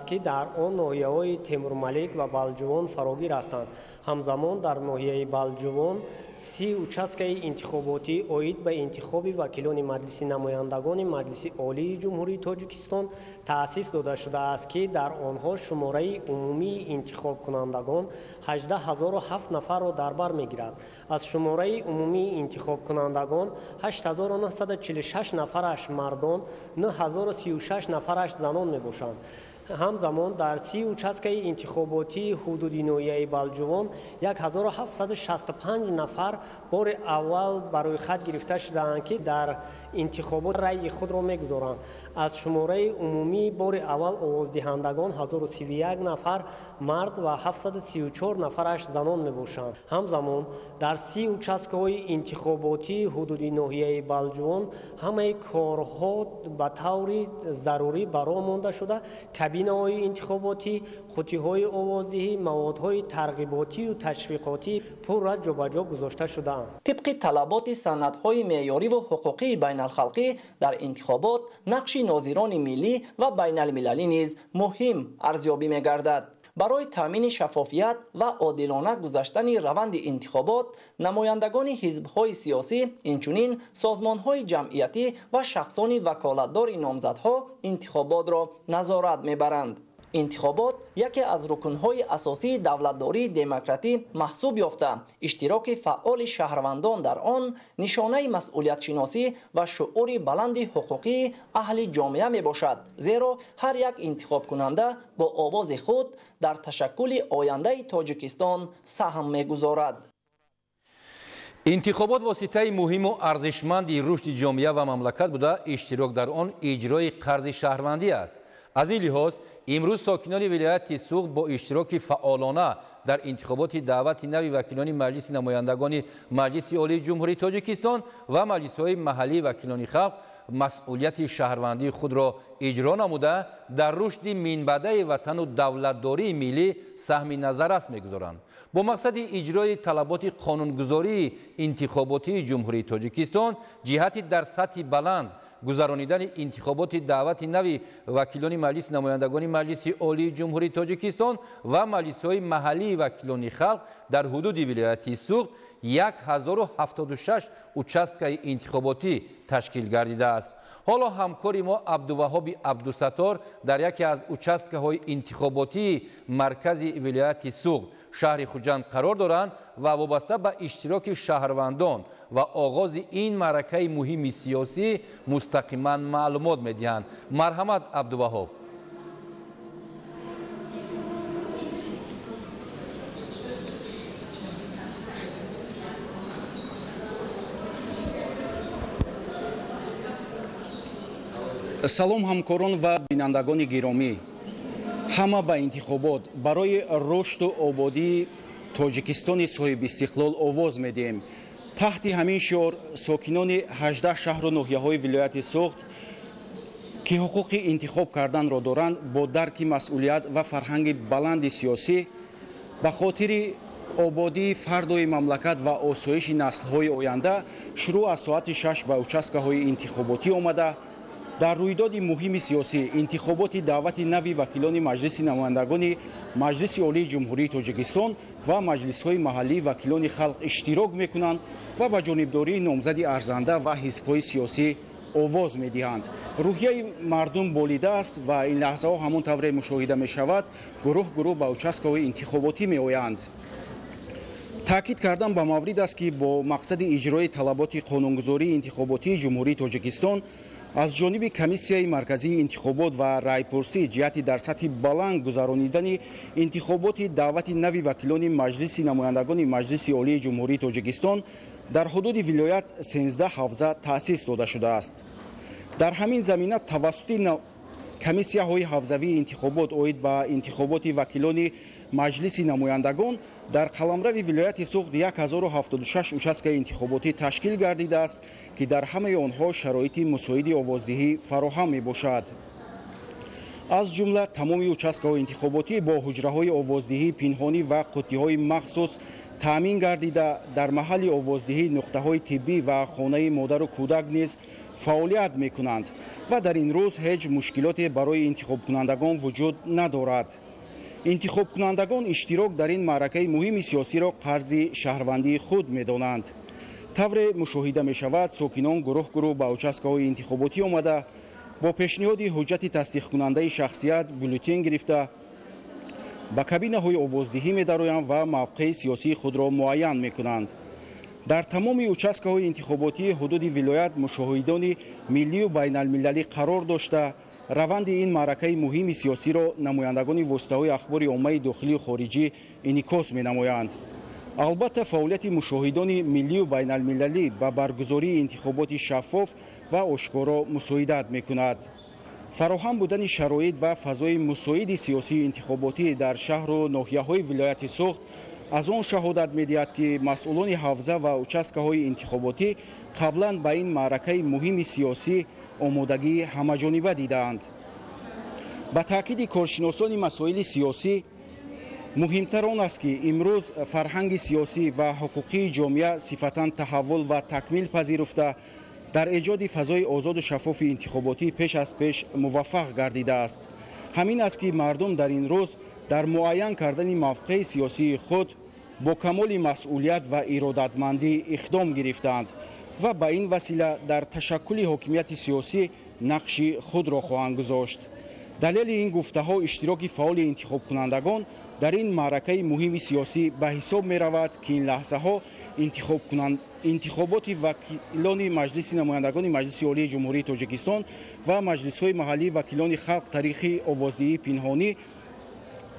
که در آن ناحیه‌های تیمورملک و بلجوان فراگیر هستند. همزمان در ناحیه بلجوان 30 участки انتخاباتی اوید به انتخاب وکیلان مجلس نمایندگان مجلس عالی جمهوری تاجیکستان تأسیس داده شده است که در آنها شماره عمومی انتخاب کنندگان 18007 نفر را در بر میگیرد. از شماره عمومی انتخاب کنندگان 8946 نفرش مردان، 9036 نفرش زنان میباشند. همزمان در 30 участки انتخاباتی حدودی ناحیه بلجوان 1765 نفر بار اول برای خط گرفته شدند که در انتخابات رأی خود را میگذارند. از شماره عمومی بار اول آوازدهندگان 1031 نفر مرد و 734 نفرش زنان میباشند. همزمان در 30 участки انتخاباتی حدودی ناحیه بلجوان همه کارها به طور ضروری برا مانده شده. کابینه‌های انتخاباتی، قوطی‌های آوازدهی، موادهای ترغیباتی و تشویقاتی پر را جابجا گذاشته شده‌اند. طبق طلبات سندهای معیاری و حقوقی بین الخلقی در انتخابات نقش ناظران ملی و بین المللی نیز مهم ارزیابی می‌گردد. برای تامین شفافیت و عادلانه گذشتن روند انتخابات، نمایندگان حزب‌های سیاسی، اینچنین سازمان‌های جمعیتی و شخصان وکالتدار نامزدها انتخابات را نظارت می‌برند. انتخابات یکی از رکن‌های اساسی دولتداری دموکراتی محسوب یافته، اشتراک فعال شهروندان در آن نشانه مسئولیت شناسی و شعور بلند حقوقی اهل جامعه می باشد، زیرا هر یک انتخاب کننده با آواز خود در تشکل آینده تاجیکستان سهم می گذارد. انتخابات واسطه مهم و ارزشمندی رشد جامعه و مملکت بوده، اشتراک در آن اجرای قرض شهروندی است. از این لحاظ امروز ساکنان ولایت سوخت با اشتراک فعالانه در انتخابات دعوت نوی وکیلان مجلس نمایندگان مجلس عالی جمهوری تاجیکستان و مجلس‌های محلی وکیلان خلق مسئولیت شهروندی خود را اجرا نموده در رشد منبع وطن و دولتداری ملی سهم نظر است می‌گذارند. با مقصد اجرای طلبات قانونگذاری انتخاباتی جمهوری تاجیکستان جهت در سطح بلند گذرانیدن انتخابات دعوت نوی وکیلان مجلس نمایندگان مجلس عالی جمهوری تاجیکستان و مجلس‌های محلی وکیلان خلق در حدود ولایت سوخت 1076 участки انتخاباتی تشکیل گردیده است. حالا همکار ما عبدالوهاب عبدالستار در یکی از участкهای انتخاباتی مرکز ولایت سوخت شهر خوجند قرار دارند و وابسته به اشتراک شهروندان و آغاز این معرکه مهم سیاسی مستقیما معلومات می‌دهند. مرحمت عبدالوهاب. салом ҳамкорон ва бинандагони гиромӣ, ҳама ба интихобот барои рушду ободии тоҷикистони соҳиби истиқлол овоз медиҳем. таҳти ҳамин шиор сокинони 18 шаҳру ноҳияҳои вилояти сӯхт ки ҳуқуқи интихоб карданро доранд бо дарки масъулият ва фарҳанги баланди сиёсӣ ба хотири ободии фардои мамлакат ва осоиши наслҳои оянда шурӯъ аз соати 6 ба участкаҳои интихоботӣ омада дар рӯйдоди муҳими сиёсӣ интихоботи даъвати нави вакилони маҷлиси намояндагони маҷлиси олии ҷумҳурии тоҷикистон ва маҷлисҳои маҳаллии вакилони халқ иштирок мекунанд ва ба ҷонибдории номзади арзанда ва ҳизбҳои сиёсӣ овоз медиҳанд. рӯҳияи мардум болида аст ва ин лаҳзаҳо ҳамон тавре мушоҳида мешавад, гурӯҳ ба участкаҳои интихоботӣ меоянд. таъкид кардан ба маврид аст ки бо мақсади иҷрои талаботи қонунгузории интихоботии ҷумҳурии тоҷикистон аз ҷониби комиссияи марказии интихобот ва райпурсӣ ҷиҳати дар сатҳи баланд гузаронидани интихоботи даъвати нави вакилони маҷлиси намояндагони маҷлиси олии ҷумҳурии тоҷикистон дар ҳудуди вилоят 13 ҳавза таъсис дода шудааст. дар ҳамин замина тавассути комиссияҳои ҳавзавии интихобот оид ба интихоботи вакилони маҷлиси намояндагон дар қаламрави вилояти суғд 1076 участкаи интихоботӣ ташкил гардидааст ки дар ҳамаи онҳо шароити мусоиди овоздиҳӣ фароҳам мебошад. аз ҷумла тамоми участкаҳои интихоботӣ бо ҳуҷраҳои овоздиҳии пинҳонӣ ва қуттиҳои махсус таъмин гардида дар маҳалли овоздиҳӣ нуқтаҳои тиббӣ ва хонаи модару кӯдак низ фаъолият мекунанд ва дар ин рӯз ҳеҷ мушкилоте барои интихобкунандагон вуҷуд надорад. интихобкунандагон иштирок дар ин маъракаи муҳими сиёсиро қарзи шаҳрвандии худ медонанд. тавре мушоҳида мешавад, сокинон гурӯҳ ба участкаҳои интихоботӣ омада бо пешниҳоди ҳуҷҷати тасдиқкунандаи шахсият бюллетен гирифта ба кабинаҳои овоздиҳӣ медароянд ва мавқеи сиёсии худро муайян мекунанд. дар тамоми участкаҳои интихоботӣ ҳудуди вилоят мушоҳидони миллию байналмилалӣ қарор дошта раванди ин маъракаи муҳими сиёсиро намояндагони воситаҳои ахбори оммаи дохилию хориҷӣ инъикос менамоянд. албатта фаъолияти мушоҳидони миллию байналмилалӣ ба баргузории интихоботи шаффоф ва ошкоро мусоидат мекунад. фароҳам будани шароит ва фазои мусоиди сиёсии интихоботӣ дар шаҳру ноҳияҳои вилояти Суғд аз он шаҳодат медиҳад, ки масъулони ҳавза ва участкаҳои интихоботӣ қаблан ба ин маъракаи муҳими сиёсӣ омодагии ҳамаҷониба дидаанд. ба таъкиди коршиносони масоили сиёсӣ муҳимтар он аст, ки имрӯз фарҳанги сиёсӣ ва ҳуқуқии ҷомеа сифатан таҳаввул ва такмил пазируфта дар эҷоди фазои озоду шаффофи интихоботӣ пеш аз пеш муваффақ гардидааст. ҳамин аст, ки мардум дар ин рӯз дар муайян кардани мавқеи сиёсии худ бо камоли масъулият ва иродатмандӣ иқдом гирифтанд ва ба ин васила дар ташаккули ҳокимияти сиёсӣ нақши худро хоҳанд гузошт. далели ин гуфтаҳо иштироки фаъоли интихобкунандагон дар ин маъракаи муҳими сиёсӣ ба ҳисоб меравад, ки ин лаҳзаҳо интихоботи вакилони маҷлиси намояндагони маҷлиси олии ҷумҳурии Тоҷикистон ва маҷлисҳои маҳаллии вакилони халқ тариқи овоздиҳии пинҳонӣ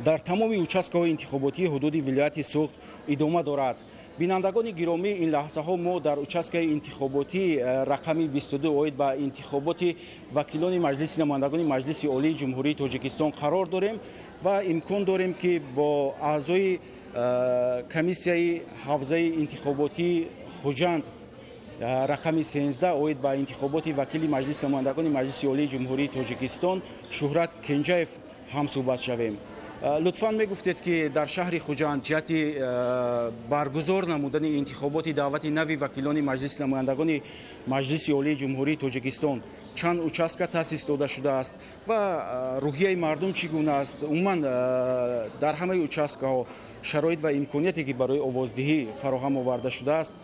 дар тамоми участкаҳои интихоботии ҳудуди вилояти Суғд идома дорад. бинандагони гиромӣ, ин лаҳзаҳо мо дар участкаи интихоботии рақами 22 оид ба интихоботи вакилони маҷлиси намояндагони маҷлиси олии ҷумҳурии Тоҷикистон қарор дорем ва имкон дорем, ки бо аъзои комиссияи ҳавзаи интихоботии Хуҷанд рақами 13 оид ба интихоботи вакили маҷлиси намояндагони маҷлиси олии ҷумҳурии Тоҷикистон Шуҳрат Кенҷаев ҳамсӯҳбат шавем. лутфан мегуфтед, ки дар шаҳри Хуҷанд ҷиҳати баргузор намудани интихоботи давати нави вакилони маҷлиси намояндагони маҷлиси олии ҷумҳурии Тоҷикистон чанд участка таъсис дода шудааст ва рӯҳияи мардум чӣ гуна аст? Умуман дар ҳамаи участкаҳо шароит ва имконияте, ки барои овоздиҳӣ фароҳам оварда шудааст,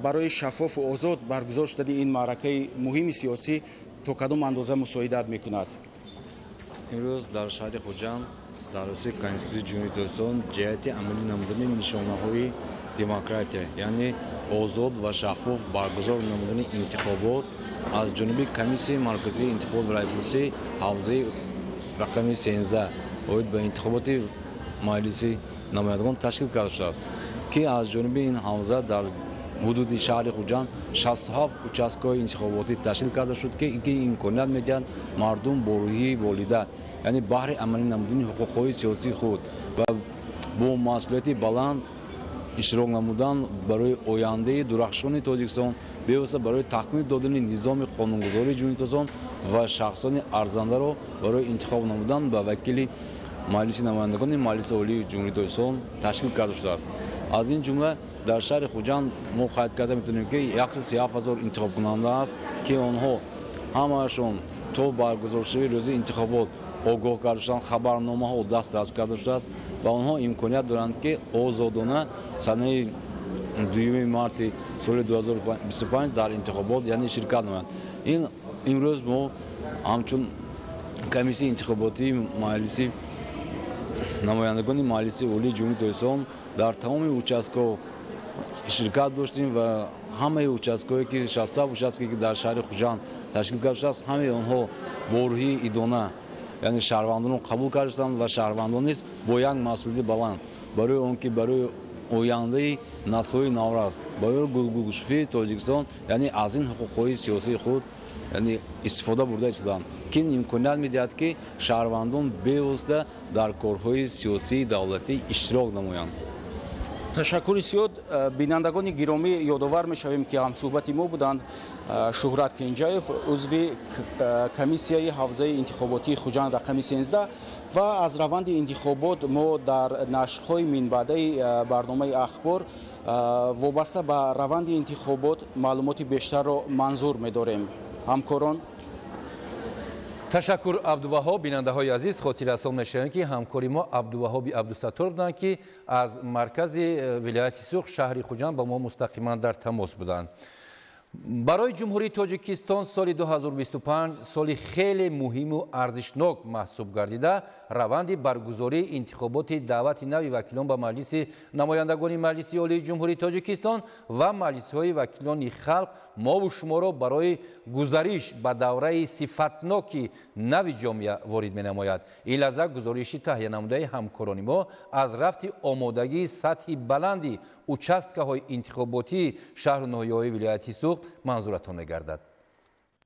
барои шаффофу озод баргузор шудани ин маъракаи муҳими сиёсӣ то кадом андоза мусоидат мекунад? имрӯз дар шаҳри Хуҷанд дар осии Конститутсияи ҷумҳурии Тоҷикистон ҷиҳати амалӣ намудани нишонаҳои демократия, яъне озод ва шаффоф баргузор намудани интихобот аз ҷониби комиссияи марказии интихобот ва райпурсии ҳавзаи рақами 13 оид ба интихоботи маҷлиси намояндагон ташкил карда шудааст, ки аз ҷониби ин ҳавза дар ҳудуди шаҳри Хуҷанд 67 участкаҳои интихоботӣ ташкил карда шуд, ки имконият медиҳад мардум бо рӯҳии волида, яъне баҳри амалӣ намудани ҳуқуқҳои сиёсии худ ва бо масъулияти баланд иштирок намудан барои ояндаи дурахшони Тоҷикистон, бевоста барои таҳкими додани низоми қонунгузории ҷумҳурии Тоҷикистон ва шахсони арзандаро барои интихоб намудан ба вакили маҷлиси намояндагони маҷлиси олии ҷумҳурии Тоҷикистон ташкил карда шудааст. аз ин ҷумла дар шаҳри Хуҷанд мо қайд карда метавонем, ки 137 000 интихобкунанда аст, ки онҳо ҳамаашон то баргузоршавии рӯзи интихобот огоҳ карда шуданд, хабарномаҳо дастрас карда шудааст ва онҳо имконият доранд, ки озодона санаи 2 марти соли 2025 дар интихобот яъне ширкат намоянд. имрӯз мо ҳамчун комиссияи интихоботии маҷлиси намояндагони маҷлиси олии ҷумҳурии Тоҷикистон дар тамоми участкаҳо ширкат доштем ва ҳамаи участкаҳое, ки 60 участки, ки дар шаҳри Хуҷанд ташкил карда шудааст, ҳамаи онҳо бо рӯҳии идона, яъне шаҳрвандонро қабул карда шуданд ва шаҳрвандон низ бо як масъулияти баланд барои он, ки барои ояндаи наслҳои наврас, барои гулгушуфии Тоҷикистон, яъне аз ин ҳуқуқҳои сиёсии худ яъне истифода бурда истоданд, ки имконият медиҳад, ки шаҳрвандон бевосита дар корҳои сиёсии давлатӣ иштирок намоянд. ташаккури зиёд. бинандагони гиромӣ, ёдовар мешавем, ки ҳамсӯҳбати мо буданд Шуҳрат Кенҷаев, узви комиссияи ҳавзаи интихоботии Хуҷанд рақами 13 ва аз раванди интихобот мо дар нашрҳои минбаъдаи барномаи ахбор вобаста ба раванди интихобот маълумоти бештарро манзур медорем. ҳамкорон. ташаккур абдуваҳоб. бинандаҳои азиз, хотиррасон мешавем ки ҳамкори мо абдуваҳоби абдусаттор буданд ки аз маркази вилояти Суғ шаҳри Хуҷанд ба мо мустақиман дар тамос буданд. барои ҷумҳурии Тоҷикистон соли 2025 соли хеле муҳиму арзишнок маҳсуб гардида, раванди баргузории интихоботи даъвати нави вакилон ба маҷлиси намояндагони маҷлиси олии ҷумҳурии Тоҷикистон ва маҷлисҳои вакилони халқ мову шуморо барои гузариш ба давраи сифатноки нави ҷомеа ворид менамояд. ин лаҳза гузориши таҳия намудаи ҳамкорони мо аз рафти омодагии сатҳи баланди участкаҳои интихоботии шаҳру ноҳияҳои вилояти Суғ манзуратон мегардад.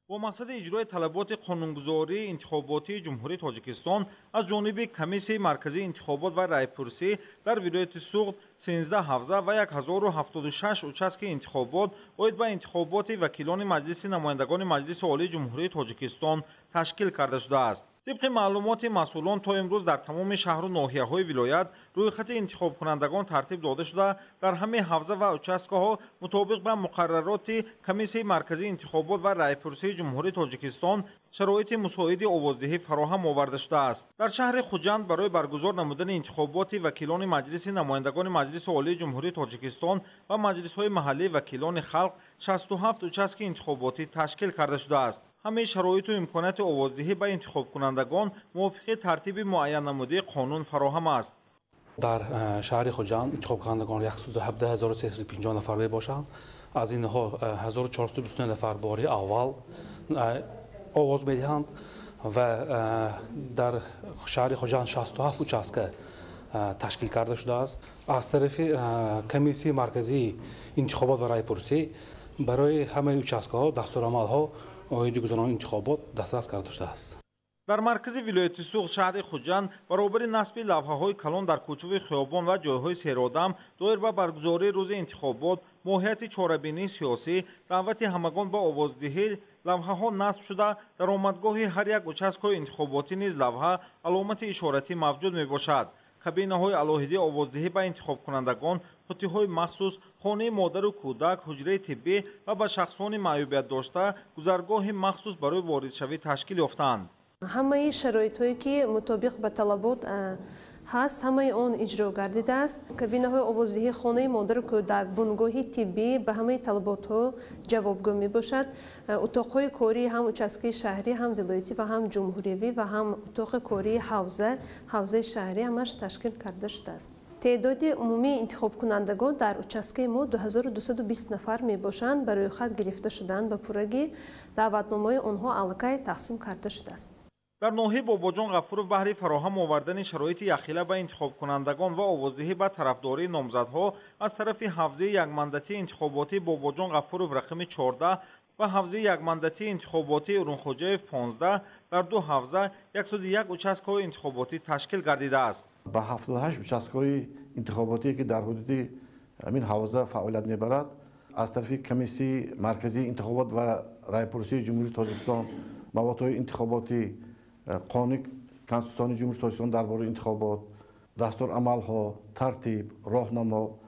با مقصد اجرای طلبات قانونگذاری انتخاباتی جمهوری تاجیکستان از جانب کمیسیون مرکزی انتخابات و رایپرسی در ولایت سوغد 13 حوزه و 1076 участок انتخابات اوید به انتخابات وکیلان مجلس نمایندگان مجلس عالی جمهوری تاجیکستان تشکیل کرده شده است. طبق معلومات مسئولان تا امروز در تمام شهر و ناحیه‌های ولایت رویخط انتخاب کنندگان ترتیب داده شده در همه حوزه و участк‌ها مطابق به مقررات کمیسیون مرکزی انتخابات و رایپرسی جمهوری تاجیکستان شرایط مساعد آوازدهی فراهم آورده شده است. در شهر خوجند برای برگزار نمودن انتخابات وکیلان مجلس نمایندگان مجلس عالی جمهوری تاجیکستان و مجلس‌های محلی وکیلان خلق 67 участок انتخاباتی تشکیل کرده شده است. همه شرایط و امکانات آوازدهی به انتخاب کنندگان موافق ترتیب معین نموده قانون فراهم است. در شهر خوجند انتخاب کنندگان 117,350 نفر می باشند. از اینها 1429 نفر باری اول آواز می دهند و در شهر خوجند 67 участок تشکیل کرده شده است. از طرف کمیسیون مرکزی انتخابات و رایپرسی برای همه участк‌ها دستورالعمل‌ها اوید گزاران انتخابات دسترس کرده شده است. در مرکز ولایت سوغد شهر خوجند برابر نصب لوحه‌های کلان در کوچه خیابان و جایهای سیرآدم دایر به برگزاری روز انتخابات ماهیت چاره‌بینی سیاسی دعوت همگان به آوازدهی لوحه‌ها نصب شده در آمدگاه هر یک участок انتخاباتی نیز لوحه علامت اشارتی موجود میباشد. کابینه‌های علاهده آوازدهی به انتخاب کنندگان، پتی‌های مخصوص، خانه مادر و کودک، حجره طبی و به شخصان معیوبیت داشته گذرگاه مخصوص برای واردشوی تشکیل یافتند. همه شرایطی که مطابق به طلبات هست همه اون اجرا گردیده است. کابینه‌های آوازدهی، خانه مادر و کودک، بنگاهی طبی به همه طلبات ها جوابگو می باشد. اتاق‌های کاری هم участок شهری، هم ولایتی و هم جمهوری و هم اتاق کاری حوزه شهری همش تشکیل کرده شده است. تعداد عمومی انتخاب کنندگان در участок ما 2220 نفر می باشند. برای خط گرفته شدن به پورگی دعوتنامه آنها الکی تقسیم کرده شده است. در ناحیه باباجان غفورов بهره فراهم آوردن شرایط یخیله به انتخاب کنندگان و آوازدهی به طرفداری نامزدها از طرف حوزه یک مندتی انتخاباتی باباجان غفورov رقم 14 و حوزه یک مندتی انتخاباتی ارونخوجایف 15 در دو حوزه 101 участок انتخاباتی تشکیل گردیده است. با 78 участок انتخاباتی که در حدود همین حوزه فعالیت میبرد از طرف کمیسیون مرکزی انتخابات و رایپرسی جمهوری تاجیکستان موادهای انتخاباتی قانون کنستیتوسیونی جمهوری تاجیکستان درباره انتخابات، دستورالعمل‌ها، ترتیب، راهنما،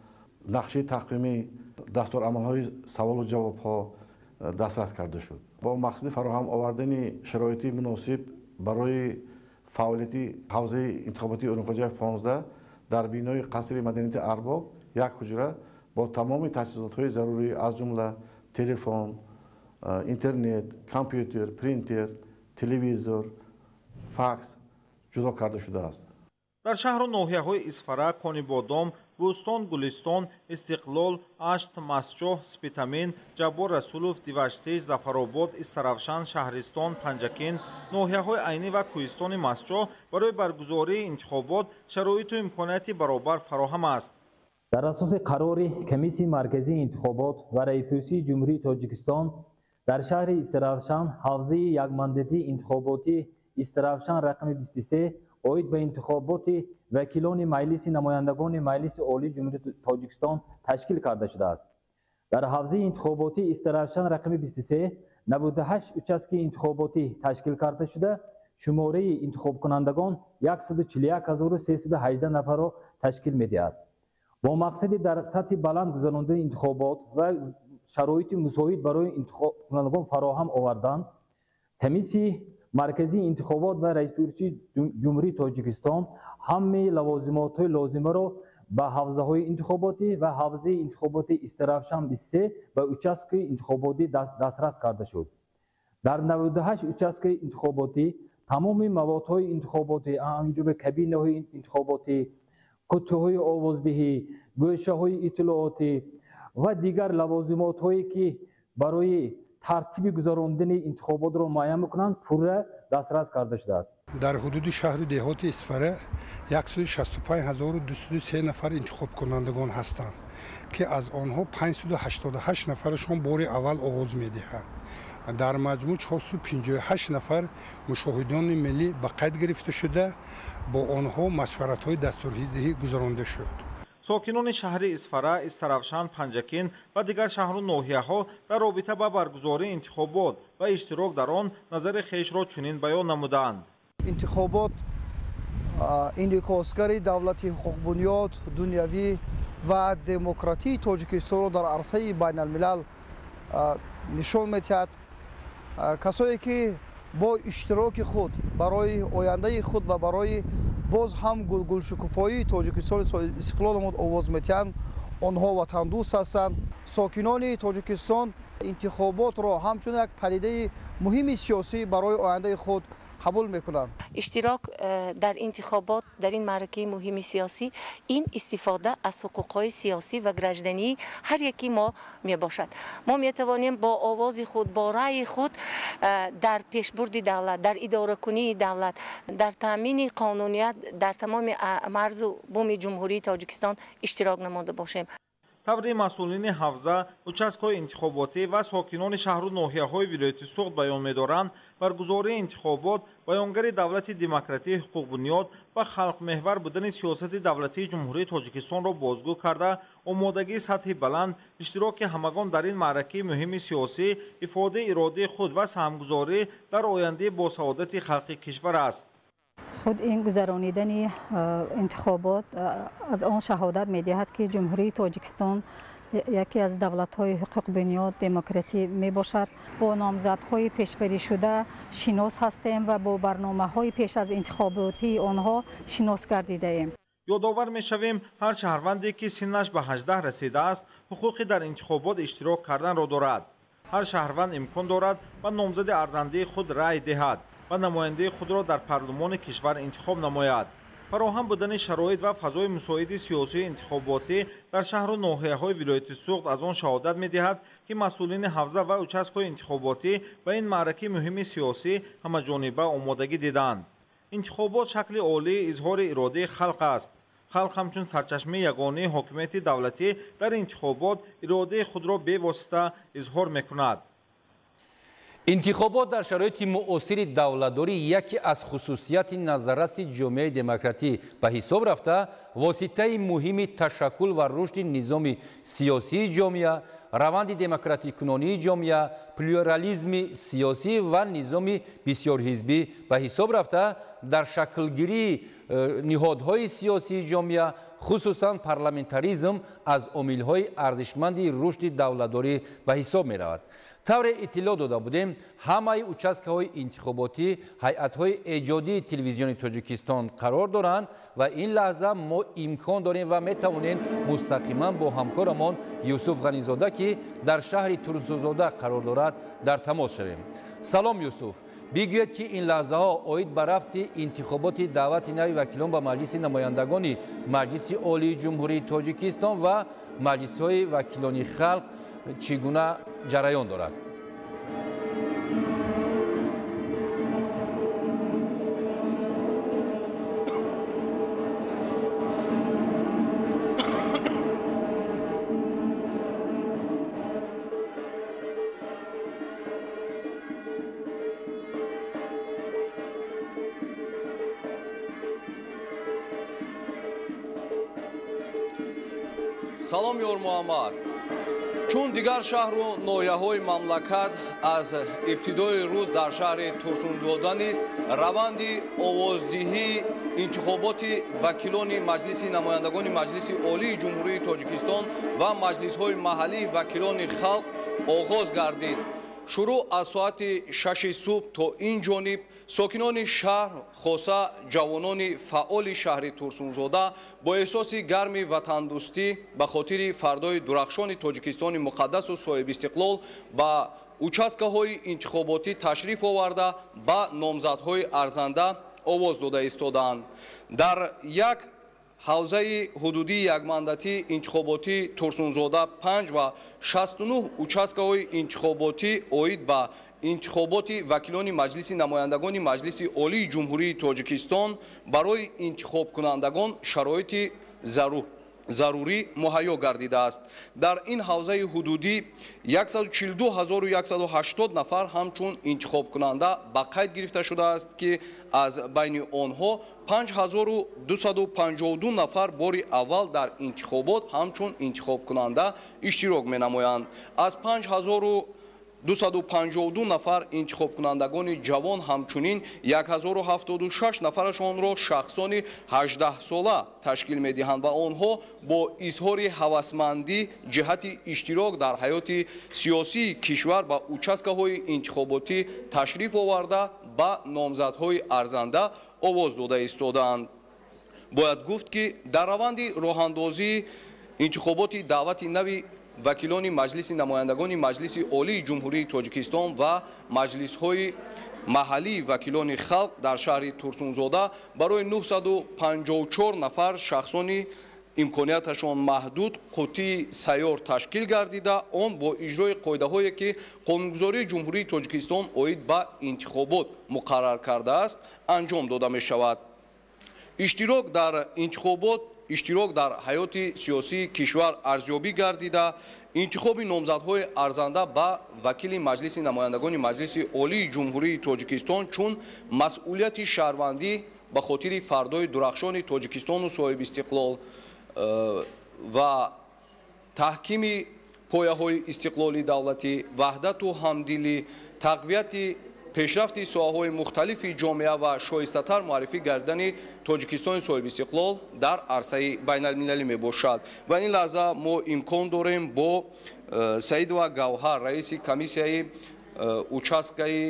نقشه تقویمی، دستورالعمل‌های سوال و جواب‌ها دسترس کرده شد. با مقصد فراهم آوردن شرایط مناسب برای فعالیت حوزه انتخاباتی ارونخوجایف 15 در بینای قصر مدنیت ارباب یک حجره با تمام تجهیزات‌های ضروری از جمله تلفن، اینترنت، کامپیوتر، پرینتر، تلویزیون، فاکس جدا کرده شده است. در شهر و ناحیه‌های اسفرک، کانیبادام، بوستان، گلستان، استقلال، اشت، مسجح، سپیتامین، جبار رسولوف، دیوشتی، زفرآباد، استرافشان، شهرستان، پنجکین، ناحیه‌های عینی و کوهستان مسجح برای برگزاری انتخابات شرایط و امکانات برابر فراهم است. در اساس قرار کمیسیون مرکزی انتخابات و رایپرسی جمهوری تاجیکستان در شهر استرافشان حوزه یک مندتی انتخاباتی استرافشان رقم 23 اوید به انتخابات وکیلان مجلس نمایندگان مجلس عالی جمهوری تاجیکستان تشکیل کرده شده است. در حوزه انتخاباتی استرافشان رقم 23 98 участок انتخاباتی تشکیل کرده شده. شماره انتخاب کنندگان 141,318 نفر را تشکیل می‌دهد. با مقصد در سطح بلند گذراندن انتخابات و شرایط مساعد برای انتخاب کنندگان فراهم آوردند. کمیسیون مرکزی انتخابات و رئیس پرسی جمهوری تاجیکستان همه لوازمات لازمه را به حوزه های انتخاباتی و حوزه انتخاباتی استرافشان 23 و участок انتخاباتی دسترس کرده شد. در 98 участок انتخاباتی تمام موادهای انتخاباتی همچون کابینه های انتخاباتی، کته های آوازدهی، گوشه های اطلاعاتی و دیگر لوازمات هایی که برای ترتیب گذراندن انتخابات را معین میکنند پوره دسترس کرده شده است. در حدود شهر و دهات اسفره 165203 نفر انتخاب کنندگان هستند که از آنها 588 نفرشان بار اول آغاز می‌دهند. در مجموع 458 نفر مشاهدان ملی به قید گرفته شده، با آنها مشورت‌های دستوردهی گذرانده شد. ساکنان شهر اسفره، استرافشان، پنجکین و دیگر شهر و ناحیه‌ها در رابطه با برگزاری انتخابات و اشتراک در آن نظر خویش را چنین بیان نمودند. انتخابات انعکاسگر دولت حقوق بنیاد دنیوی و دموکراتی تاجیکستان را در عرصه بین الملل نشان می‌دهد. کسایی که با اشتراک خود برای آینده خود و برای باز هم گلشکوفایی تاجیکستان استقلال آمد آواز می‌دهند، آنها وطن دوست هستند. ساکنان تاجیکستان انتخابات را همچون یک پدیده مهم سیاسی برای آینده خود قبول میکنند. اشتراک در انتخابات در این معرکه مهم سیاسی این استفاده از حقوق‌های سیاسی و گرجدنی هر یکی ما می باشد. ما می توانیم با آواز خود، با رأی خود در پیشبرد دولت، در اداره کنی دولت، در تامین قانونیت در تمام مرز و بوم جمهوری تاجیکستان اشتراک نموده باشیم. طبری مسئولین حوزه، участк‌های انتخاباتی و ساکنان شهر و ناحیه‌های ولایت سوخت بیان می‌دارند برگزاری انتخابات بیانگر دولت دموکراتی حقوق بنیاد و خلق محور بودن سیاست دولتی جمهوری تاجیکستان را بازگو کرده، آمادگی سطح بلند اشتراک همگان در این معرکه مهم سیاسی، افاده اراده خود و سهمگذاری در آینده با سعادت خلق کشور است. خود این گذرانیدن انتخابات از آن شهادت می‌دهد که جمهوری تاجیکستان یکی از دولت‌های حقوق بنیاد دموکراتی میباشد. با نامزدهای پیشبری شده شناس هستیم و با برنامه‌های پیش از انتخاباتی آنها شناس گردیده ایم. یادآور می‌شویم هر شهروندی که سنش به 18 رسیده است حقوقی در انتخابات اشتراک کردن را دارد. هر شهروند امکان دارد و نامزد ارزنده خود رأی دهد و نماینده خود را در پارلمان کشور انتخاب نماید. فراهم بودن شرایط و فضای مساعد سیاسی انتخاباتی در شهر و ناحیه‌های ولایت سوخت از آن شهادت می‌دهد که مسئولین حوزه و участк‌های انتخاباتی و این معرکه مهم سیاسی همه‌جانبه آمادگی دیدند. انتخابات شکل عالی اظهار اراده خلق است. خلق همچون سرچشمه یگانه حاکمیت دولتی در انتخابات اراده خود را به واسطه اظهار می‌کند. انتخابات در شرایط معاصر دولتداری یکی از خصوصیات نظررس جامعه دموکراتی به حساب رفته، واسطه مهم تشکل و رشد نظام سیاسی جامعه، روند دموکراتی کنانی جامعه، پلورالیسم سیاسی و نظام بسیار حزبی به حساب رفته، در شکلگیری نهادهای سیاسی جامعه خصوصا پارلمانتاریسم از عامل‌های ارزشمند رشد دولتداری به حساب می‌رود. طور اطلاع داده بودیم همه участк‌های انتخاباتی هیئت‌های ایجادی تلویزیون تاجیکستان قرار دارند و این لحظه ما امکان داریم و می‌توانیم مستقیما با همکارمان یوسف غنیزاده که در شهر تورسوزاده قرار دارد در تماس شویم. سلام یوسف، بگوید که این لحظه ها آید به رفت انتخابات دعوت نوی وکیلان به مجلس نمایندگان مجلس عالی جمهوری تاجیکستان و مجلس های وکیلان خلق چگونه جریان دارد؟ سلام یور محمد. چون دیگر شهر و ناحیه‌های مملکت از ابتدای روز در شهر تورسوزاده نیز روند آوازدهی انتخابات وکیلان مجلس نمایندگان مجلس عالی جمهوری تاجیکستان و مجلس‌های محلی وکیلان خلق оғоз гардид. шуруъ аз соати 6 субҳ то ин ҷониб сокинони шаҳр хоса ҷавонони фаъоли шаҳри турсунзода бо эҳсоси гарми ватандӯстӣ ба хотири фардои дурахшони тоҷикистони муқаддасу соҳиби истиқлол ба участкаҳои интихоботӣ ташриф оварда ба номзадҳои арзанда овоз дода истодаанд. дар як ҳавзаи ҳудудии якмандатии интихоботии турсунзода 5 ва 69 участкаҳои интихоботӣ оид ба интихоботи вакилони маҷлиси намояндагони маҷлиси олии ҷумҳурии тоҷикистон барои интихобкунандагон шароити зарурӣ муҳайё гардидааст. дар ин ҳавзаи ҳудудӣ 142180 нафар ҳамчун интихобкунанда ба қайд гирифта шудааст ки аз байни онҳо 5252 нафар бори аввал дар интихобот ҳамчун интихобкунанда иштирок менамоянд. аз 5252 нафар интихобкунандагони ҷавон ҳамчунин 1076 нафарашонро шахсони 18 сола ташкил медиҳанд ва онҳо бо изҳори ҳавасмандӣ ҷиҳати иштирок дар ҳаёти сиёсии кишвар ба участкаҳои интихоботӣ ташриф оварда ба номзадҳои арзанда овоз дода истодаанд. бояд гуфт ки дар раванди роҳандозии интихоботи даъвати нави вакилони маҷлиси намояндагони маҷлиси олии ҷумҳурии тоҷикистон ва маҷлисҳои маҳаллии вакилони халқ дар шаҳри турсунзода барои 954 нафар шахсони имконияташон маҳдуд қуттии сайёр ташкил гардида он бо иҷрои қоидаҳое ки қонунгузории ҷумҳурии тоҷикистон оид ба интихобот муқаррар кардааст анҷом дода мешавад. иштирок дар интихобот иштирок дар ҳаёти сиёсии кишвар арзёбӣ гардида интихоби номзадҳои арзанда ба вакили маҷлиси намояндагони маҷлиси олии ҷумҳурии тоҷикистон чун масъулияти шаҳрвандӣ ба хотири фардои дурахшони тоҷикистону соҳиби истиқлол ва таҳкими пояҳои истиқлоли давлатӣ ваҳдату ҳамдилӣ тақвияти пешрафти соҳаҳои мухталифи ҷомеа ва шоистатар муаррифӣ гардидани тоҷикистони соҳиби истиқлол дар арсаи байналмилалӣ мебошад. ва ин лаҳза мо имкон дорем бо саидова гавҳар раиси комиссияи участкаи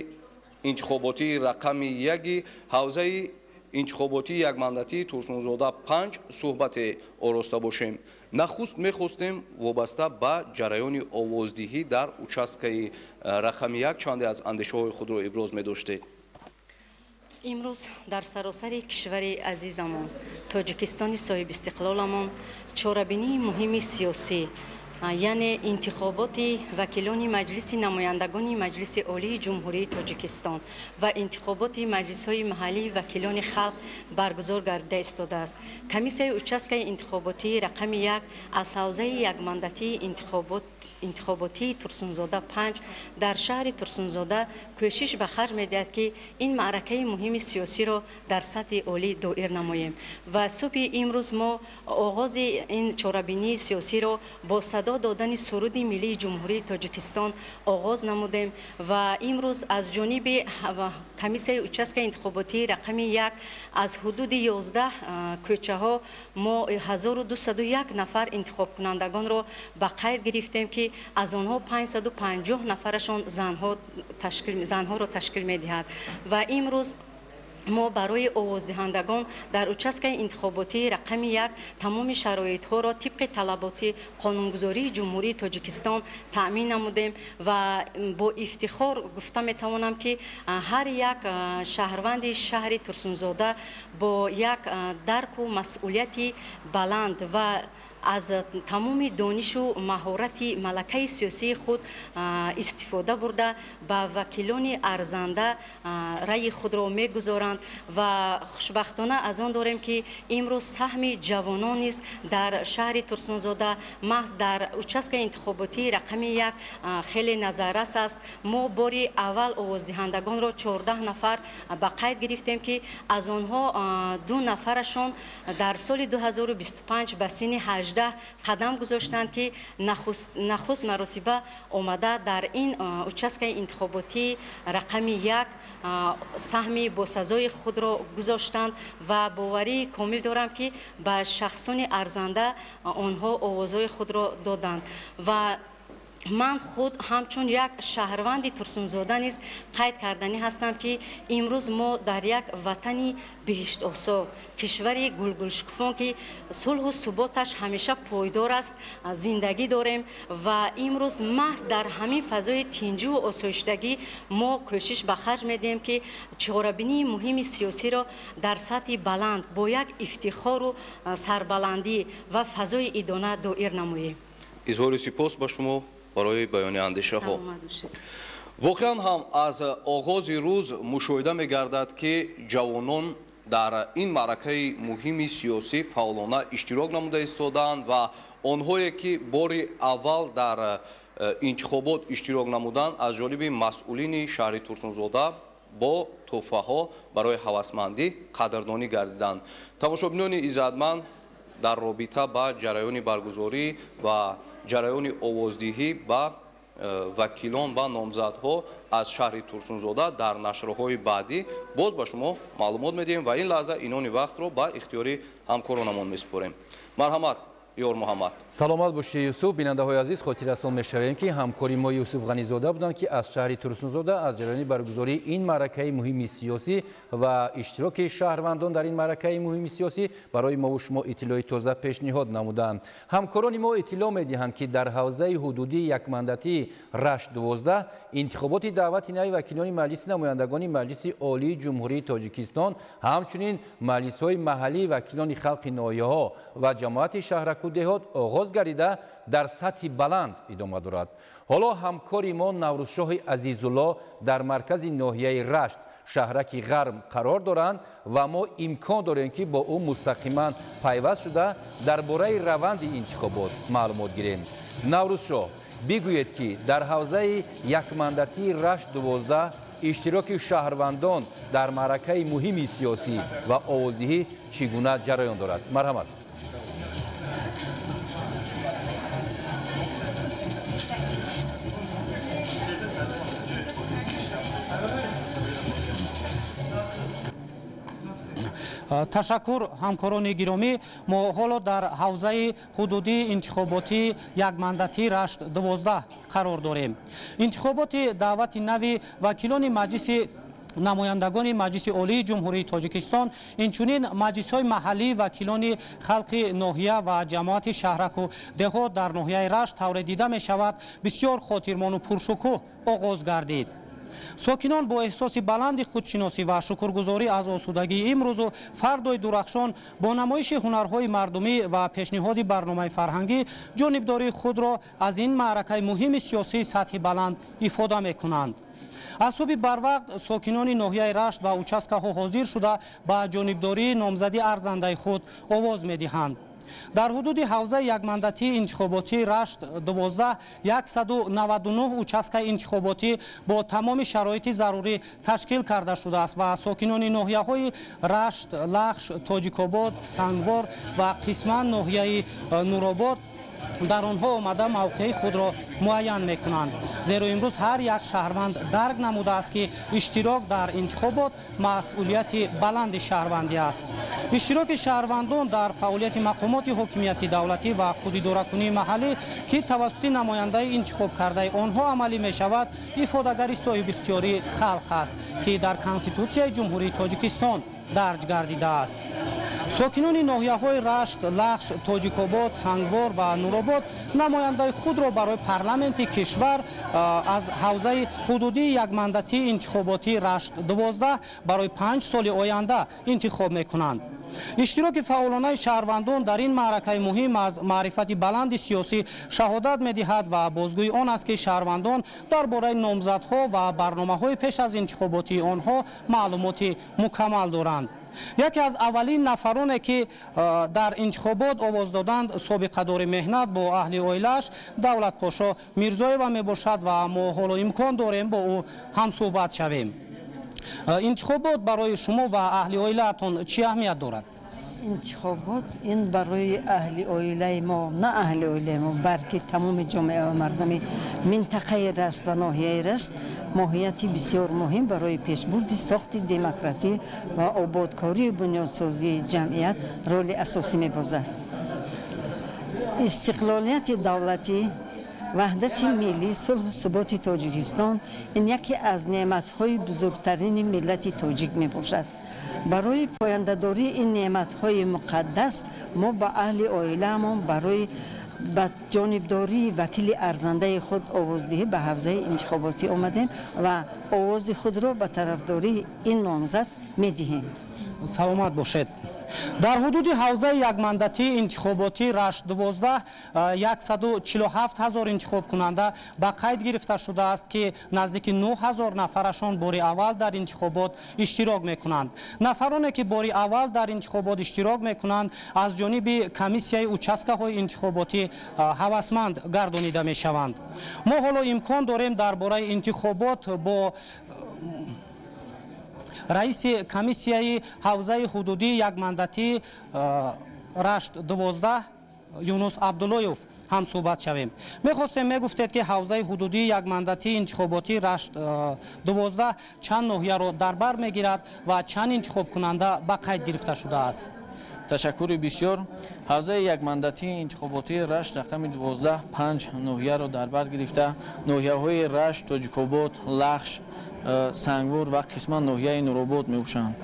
интихоботии рақами 1 ҳавзаи интихоботии якмандатии турсунзода 5 суҳбате ороста бошем. нахуст мехостем вобаста ба ҷараёни овоздиҳӣ дар участкаи рақами 1 чанде аз андешаҳои худро иброз медоштед. имрӯз дар саросари кишвари азизамон тоҷикистони соҳиби истиқлоламон чорабинии муҳими сиёсӣ яъне интихоботи вакилони маҷлиси намояндагони маҷлиси олии ҷумҳурии тоҷикистон ва интихоботи маҷлисҳои маҳаллии вакилони халқ баргузор гардида истодааст. комиссияи участкаи интихоботии рақами 1 аз ҳавзаи якмандатии интихоботии турсунзода 5 дар шаҳри турсунзода кӯшиш ба харҷ медиҳад ки ин маъракаи муҳими сиёсиро дар сатҳи олӣ доир намоем ва субҳи имрӯз мо оғози ин чорабинии сиёсиро бо додани суруди миллии ҷумҳурии тоҷикистон оғоз намудем ва имрӯз аз ҷониби комиссияи участкаи интихоботии рақами 1 аз ҳудуди 11 кӯчаҳо мо 1201 нафар интихобкунандагонро ба қайд гирифтем ки аз онҳо 550 нафарашон занҳоро ташкил медиҳад ва имрӯз мо барои овоздиҳандагон дар участкаи интихоботии рақами 1 тамоми шароитҳоро тибқи талаботи қонунгузории ҷумҳурии тоҷикистон таъмин намудем ва бо ифтихор гуфта метавонам ки ҳар як шаҳрванди шаҳри турсунзода бо як дарку масъулияти баланд ва аз тамоми донишу маҳорати малакаи сиёсии худ истифода бурда ба вакилони арзанда раи худро мегузоранд ва хушбахтона аз он дорем ки имрӯз саҳми ҷавонон низ дар шаҳри турсунзода маҳз дар участкаи интихоботии рақами 1 хеле назаррас аст. мо бори аввал овоздиҳандагонро 14 нафар ба қайд гирифтем ки аз онҳо 2 нафарашон дар соли 2025 ба синни 18 қадам гузоштанд ки нахуст маротиба омада дар ин участкаи интихоботии рақами 1 саҳми босазои худро гузоштанд ва боварии комил дорам ки ба шахсони арзанда онҳо овозҳои худро доданд ва من خود همچون یک شهروند ترسونزاده نیز قید کردنی هستم که امروز ما در یک وطنی بهشت آسا، کشوری گلگلشکفان که صلح و ثباتش همیشه پایدار است زندگی داریم و امروز محض در همین فضای تنجو و آسایشتگی ما کوشش به خرج میدیم که چهاربینی مهم سیاسی را در سطح بلند با یک افتخار و سربلندی و فضای ادانه دایر نماییم. اظهار سپاس با شما برای بیان اندیشه ها. واقعا هم از آغاز روز مشاهده می گردد که جوانان در این معرکه مهم سیاسی فعالانه اشتراک نموده ایستادند و آنهایی که بار اول در انتخابات اشتراک نمودند از جانب مسئولین شهر ترسونزاده با تحفه ها برای هوسمندی قدردانی گردیدند. تماشابینان عزتمند در رابطه با جریان برگزاری و جریان آوازدهی با وکیلان و نامزدها از شهر ترسونزاده در نشرهای بعدی باز به شما معلومات میدیم و این لحظه اینان وقت رو با اختیاری همکارانمان میسپاریم. مرحمت یور محمد. سلامت باشید یوسف. بیننده های عزیز خاطررسان میشویم که همکاری ما یوسف غنیزاده بودند که از شهر ترسونزاده از جریان برگزاری این معرکه مهم سیاسی و اشتراک شهروندان در این معرکه مهم سیاسی برای ما و شما اطلاع تازه پیشنهاد نمودند. همکاران ما اطلاع میدهند که در حوزه حدودی یک مندتی رشت 12 انتخابات دعوت نهایی وکیلان مجلس نمایندگان مجلس عالی جمهوری تاجیکستان همچنین مجلس های محلی وکیلان خلق ناحیه‌ها و جماعت شهرک دهات آغاز گردیده در سطح بلند ادامه دارد. حالا همکاری ما نوروزشاه عزیزالله در مرکز ناحیه رشت شهرک غرب قرار دارند و ما امکان داریم که با او مستقیما پیوست شده درباره روند انتخابات معلومات گیریم. نوروزشاه بگوید که در حوزه یک مندتی رشت 12 اشتراک شهروندان در معرکه مهم سیاسی و آوازدهی چگونه جریان دارد؟ مرحمت. تشکر همکاران گرامی. ما حالا در حوزه حدودی انتخاباتی یک مندتی رشت 12 قرار داریم. انتخابات دعوت نوی وکیلان مجلس نمایندگان مجلس عالی جمهوری تاجیکستان اینچنین مجلس های محلی وکیلان خلق ناحیه و جماعت شهرک و دهات در ناحیه رشت طور دیده می شود بسیار خاطرمان و پرشکوه آغاز گردید. ساکنان با احساس بلند خودشناسی و شکرگزاری از آسودگی امروز و فردای درخشان با نمایش هنرهای مردمی و پیشنهاد برنامه فرهنگی جانبداری خود را از این معرکه مهم سیاسی سطح بلند افاده می کنند. از صبح بر وقت ساکنان ناحیه رشت و اوچسکه ها حاضر شده به جانبداری نامزدی ارزنده خود آواز می دهند. در حدود حوزه یک مندتی انتخاباتی رشت 12 199 اوچسکه انتخاباتی با تمام شرایط ضروری تشکیل کرده شده است و ساکنان ناحیه های رشت، لخش، تاجیک‌آباد، سنگوار و قسما ناحیه نورآباد در آنها آمده موقع خود را معین میکنند، زیرا امروز هر یک شهروند درک نموده است که اشتراک در انتخابات مسئولیت بلند شهروندی است. اشتراک شهروندان در فعالیت مقامات حاکمیت دولتی و خود اداره‌کنی محلی که توسط نماینده انتخاب کرده آنها عملی می شود افاده‌گری صاحب اختیاری خلق است که در کنستیتوسیای جمهوری تاجیکستان درج گردیده است. ساکنان ناحیه های رشت، لخش، تاجیک‌آباد، سنگوار و نورآباد نماینده خود را برای پارلمنت کشور از حوزه حدودی یک مندتی انتخاباتی رشت 12 برای 5 سال آینده انتخاب می کنند. اشتراک فعالانه شهروندان در این معرکه مهم از معرفت بلند سیاسی شهادت می دهد و بازگوی آن است که شهروندان درباره نامزدها و برنامه‌های پیش از انتخاباتی آنها معلومات مکمل دارند. یکی از اولین نفرانی که در انتخابات آواز دادند سابقه دار مهنت با اهل عائله‌اش دولت پاشا میرزایو می باشد و ما حالا امکان داریم با او هم صحبت شویم. انتخابات برای شما و اهل عائله‌تان چه اهمیت دارد؟ انتخابات این برای اهل عائله ما، نه اهل عائله ما بلکه تمام جامعه و مردم منطقه رشت و ناحیه رشت ماهیتی بسیار مهم برای پیشبرد ساخت دموکراسی و آبادکاری و بنیادسازی جمعیت رول اساسی می‌بازد. استقلالیت دولتی وحدت ملی، صلح و ثبات تاجیکستان این یکی از نعمت‌های بزرگترین ملت تاجیک میباشد. برای پاینده‌داری این نعمت‌های مقدس ما با اهل عائله‌مان برای به جانبداری وکیل ارزنده خود آوازدهی به حوزه انتخاباتی آمدیم و آواز خود را به طرفداری این نامزد می‌دهیم. سلامت باشد. در حدود حوزه یک مندتی انتخاباتی رشت 12 147,000 انتخاب کننده به قید گرفته شده است که نزدیک 9,000 نفرشان باری اول در انتخابات اشتراک میکنند. نفرانی که باری اول در انتخابات اشتراک میکنند از جانب کمیسیای اوچاسکه های انتخاباتی هوسمند گردانیده میشوند. ما حالا امکان داریم درباره انتخابات با رئیس کمیسیای حوزه حدودی یک مندتی رشت 12 یونس عبداللهیف هم صحبت شویم. میخواستیم میگفتید که حوزه حدودی یک مندتی انتخاباتی رشت 12 چند ناحیه را در بر میگیرد و چند انتخاب کننده به قید گرفته شده است؟ تشکر بسیار. حوزه یک مندتی انتخاباتی رشت رقم 12 5 ناحیه را در بر گرفته. ناحیه‌های رشت، تاجیک‌آباد، لخش، سنگور و قسما ناحیه نورآباد میباشند.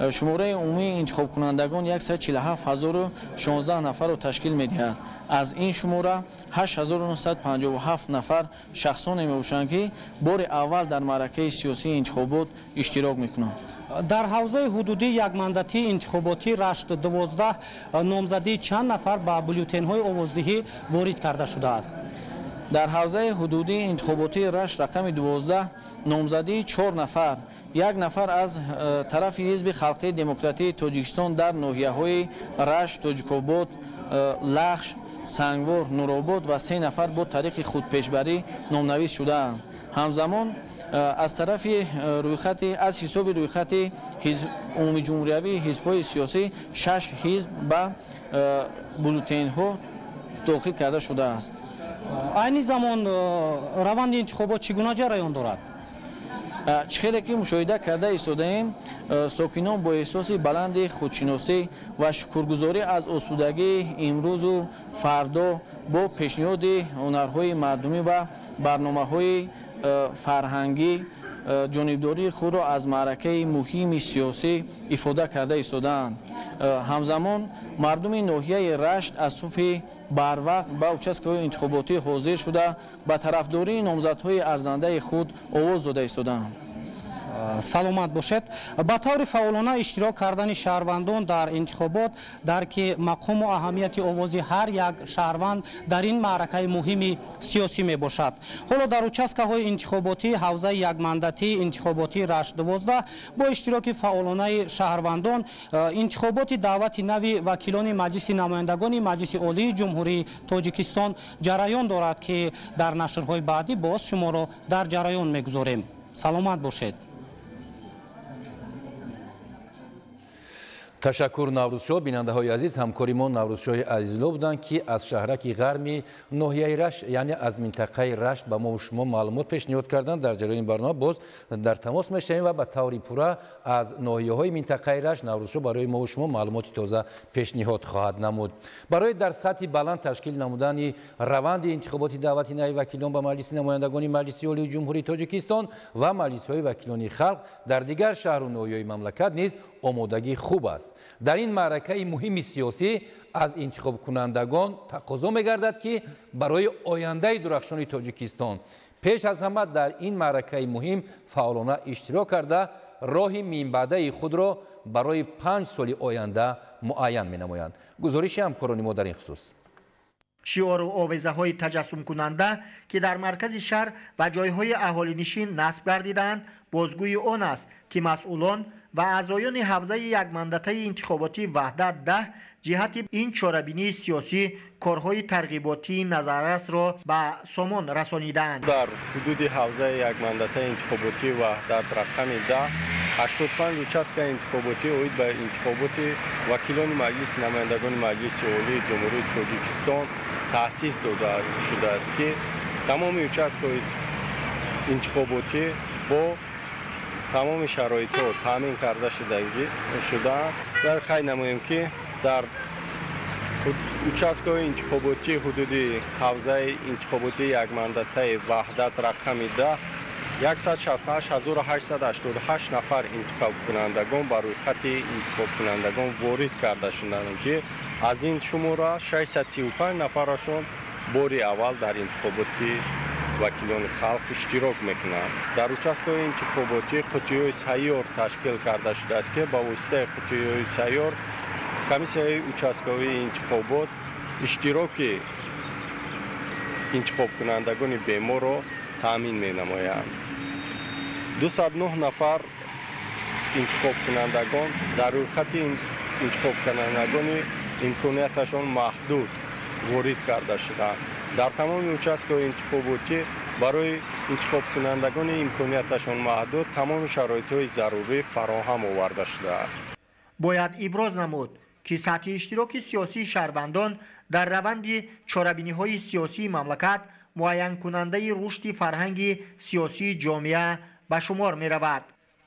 شماره عمومی انتخاب کنندگان 147,016 نفر را تشکیل میدهد. از این شماره 8,957 نفر شخصانی میباشند که بار اول در معرکه سیاسی انتخابات اشتراک میکنند. در حوزه حدودی یک مندتی انتخاباتی رشت 12 نامزدی چند نفر به بولتن‌های آوازدهی وارد کرده شده است؟ در حوزه حدودی انتخاباتی رشت رقم 12 نامزدی 4 نفر، یک نفر از طرف حزب خلقی دموکراتی تاجیکستان در ناحیه‌های رشت، تاجیک‌آباد، لخش، سنگور، نورآباد و 3 نفر با طریق خودپیشبری نامنویس شده‌اند. همزمان از طرف رویخط از حساب رویخط عمومی جمهوری حزب‌های سیاسی 6 حزب به بولتن‌ها داخل کرده شده است. این زمان روند انتخابات چگونه جریان دارد؟ چخیلی که مشاهده کرده ایستاده‌ایم، ساکنان با احساس بلند خودشناسی و شکرگزاری از آسودگی امروز و فردا با پیشنهاد هنرهای مردمی و برنامه‌های فرهنگی جانبداری خود را از معرکه مهم سیاسی افاده کرده ایستادند. همزمان مردم ناحیه رشت از صبح بروقت به اوچاسکه‌های انتخاباتی حاضر شده به طرفداری نامزدهای ارزنده خود آواز داده ایستادند. سلامت باشد. به طور فعالانه اشتراک کردن شهروندان در انتخابات درک مقام و اهمیت آواز هر یک شهروند در این معرکه مهم سیاسی می باشد. حالا در اوچاسکه های انتخاباتی حوزه یک مندتی انتخاباتی رشت 12 با اشتراک فعالانه شهروندان انتخابات دعوت نوی وکیلان مجلس نمایندگان مجلس عالی جمهوری تاجیکستان جریان دارد که در نشرهای بعدی باز شما را در جریان میگذاریم. سلامت باشید. تشکر نوروزشاه. بیننده‌های عزیز، همکاری ما نوروزشاه عزیزلو بودند که از شهرک غربی ناحیه رشت یعنی از منطقه رشت به ما و شما معلومات پیشنهاد کردند. در جریان برنامه باز در تماس میشیم و به طور پوره از ناحیه‌های منطقه رشت نوروزشاه برای ما و شما معلومات تازه پیشنهاد خواهد نمود. برای در سطح بلند تشکیل نمودن روند انتخابات دعوت نهایی وکیلان به مجلس نمایندگان مجلس عالی جمهوری تاجیکستان و مجلس‌های وکیلان خلق در دیگر شهر و ناحیه‌های مملکت نیز آمادگی خوب است. در این معرکه مهم سیاسی از انتخاب کنندگان تقاضا می‌گردد که برای آینده درخشان تاجیکستان پیش از همه در این معرکه مهم فعالانه اشتراک کرده راه منبعده خود را برای 5 سال آینده معین می‌نمایند. گزارش همکاران ما در این خصوص. شعار و آویزه‌های تجسم کننده که در مرکز شهر و جایهای اهالی نشین نصب گردیدند بازگوی آن است که مسئولان و اعضایان حوزه یک مندته انتخاباتی وحدت 10 جهت این چاره‌بینی سیاسی کارهای ترغیباتی نظررس را به سامان رسانیدند. در حدود حوزه یک مندته انتخاباتی وحدت رقم 10 85 اوچاسکه انتخاباتی اوید به انتخابات وکیلان مجلس نمایندگان مجلس عالی جمهوری تاجیکستان تأسیس داده شده است که تمام اوچاسکه انتخاباتی با تمام شرایط تامین کرده شده و قید نماییم که در участкҳои интихоботии ҳудуди ҳавзаи интихоботии якмандатаи ваҳдат рақами 10 168888 нафар интихобкунандагон ба рӯйхати интихобкунандагон ворид карда шуданд ки аз ин шумора 635 нафарашон бори аввал дар интихоботи вакилони халқ иштирок мекунанд. Дар участкҳои интихоботӣ қуттиҳои сайёр ташкил карда шудааст ки ба воситаи қуттиҳои сайёр комиссияи участкҳои интихобот иштироки интихобкунандагони беморро таъмин менамоянд. 209 нафар интихобкунандагон дар рӯйхати интихобкунандагони имконияташон маҳдуд ворид карда шуданд. дар тамоми участкҳои интихоботӣ барои интихобкунандагони имконияташон маҳдуд тамоми шароитҳои зарурӣ фароҳам оварда шудааст. бояд иброз намуд ки сатҳи иштироки сиёсии шаҳрвандон дар раванди чорабиниҳои сиёсии мамлакат муайянкунандаи рушди фарҳанги сиёсии ҷомеа ба шумор меравад.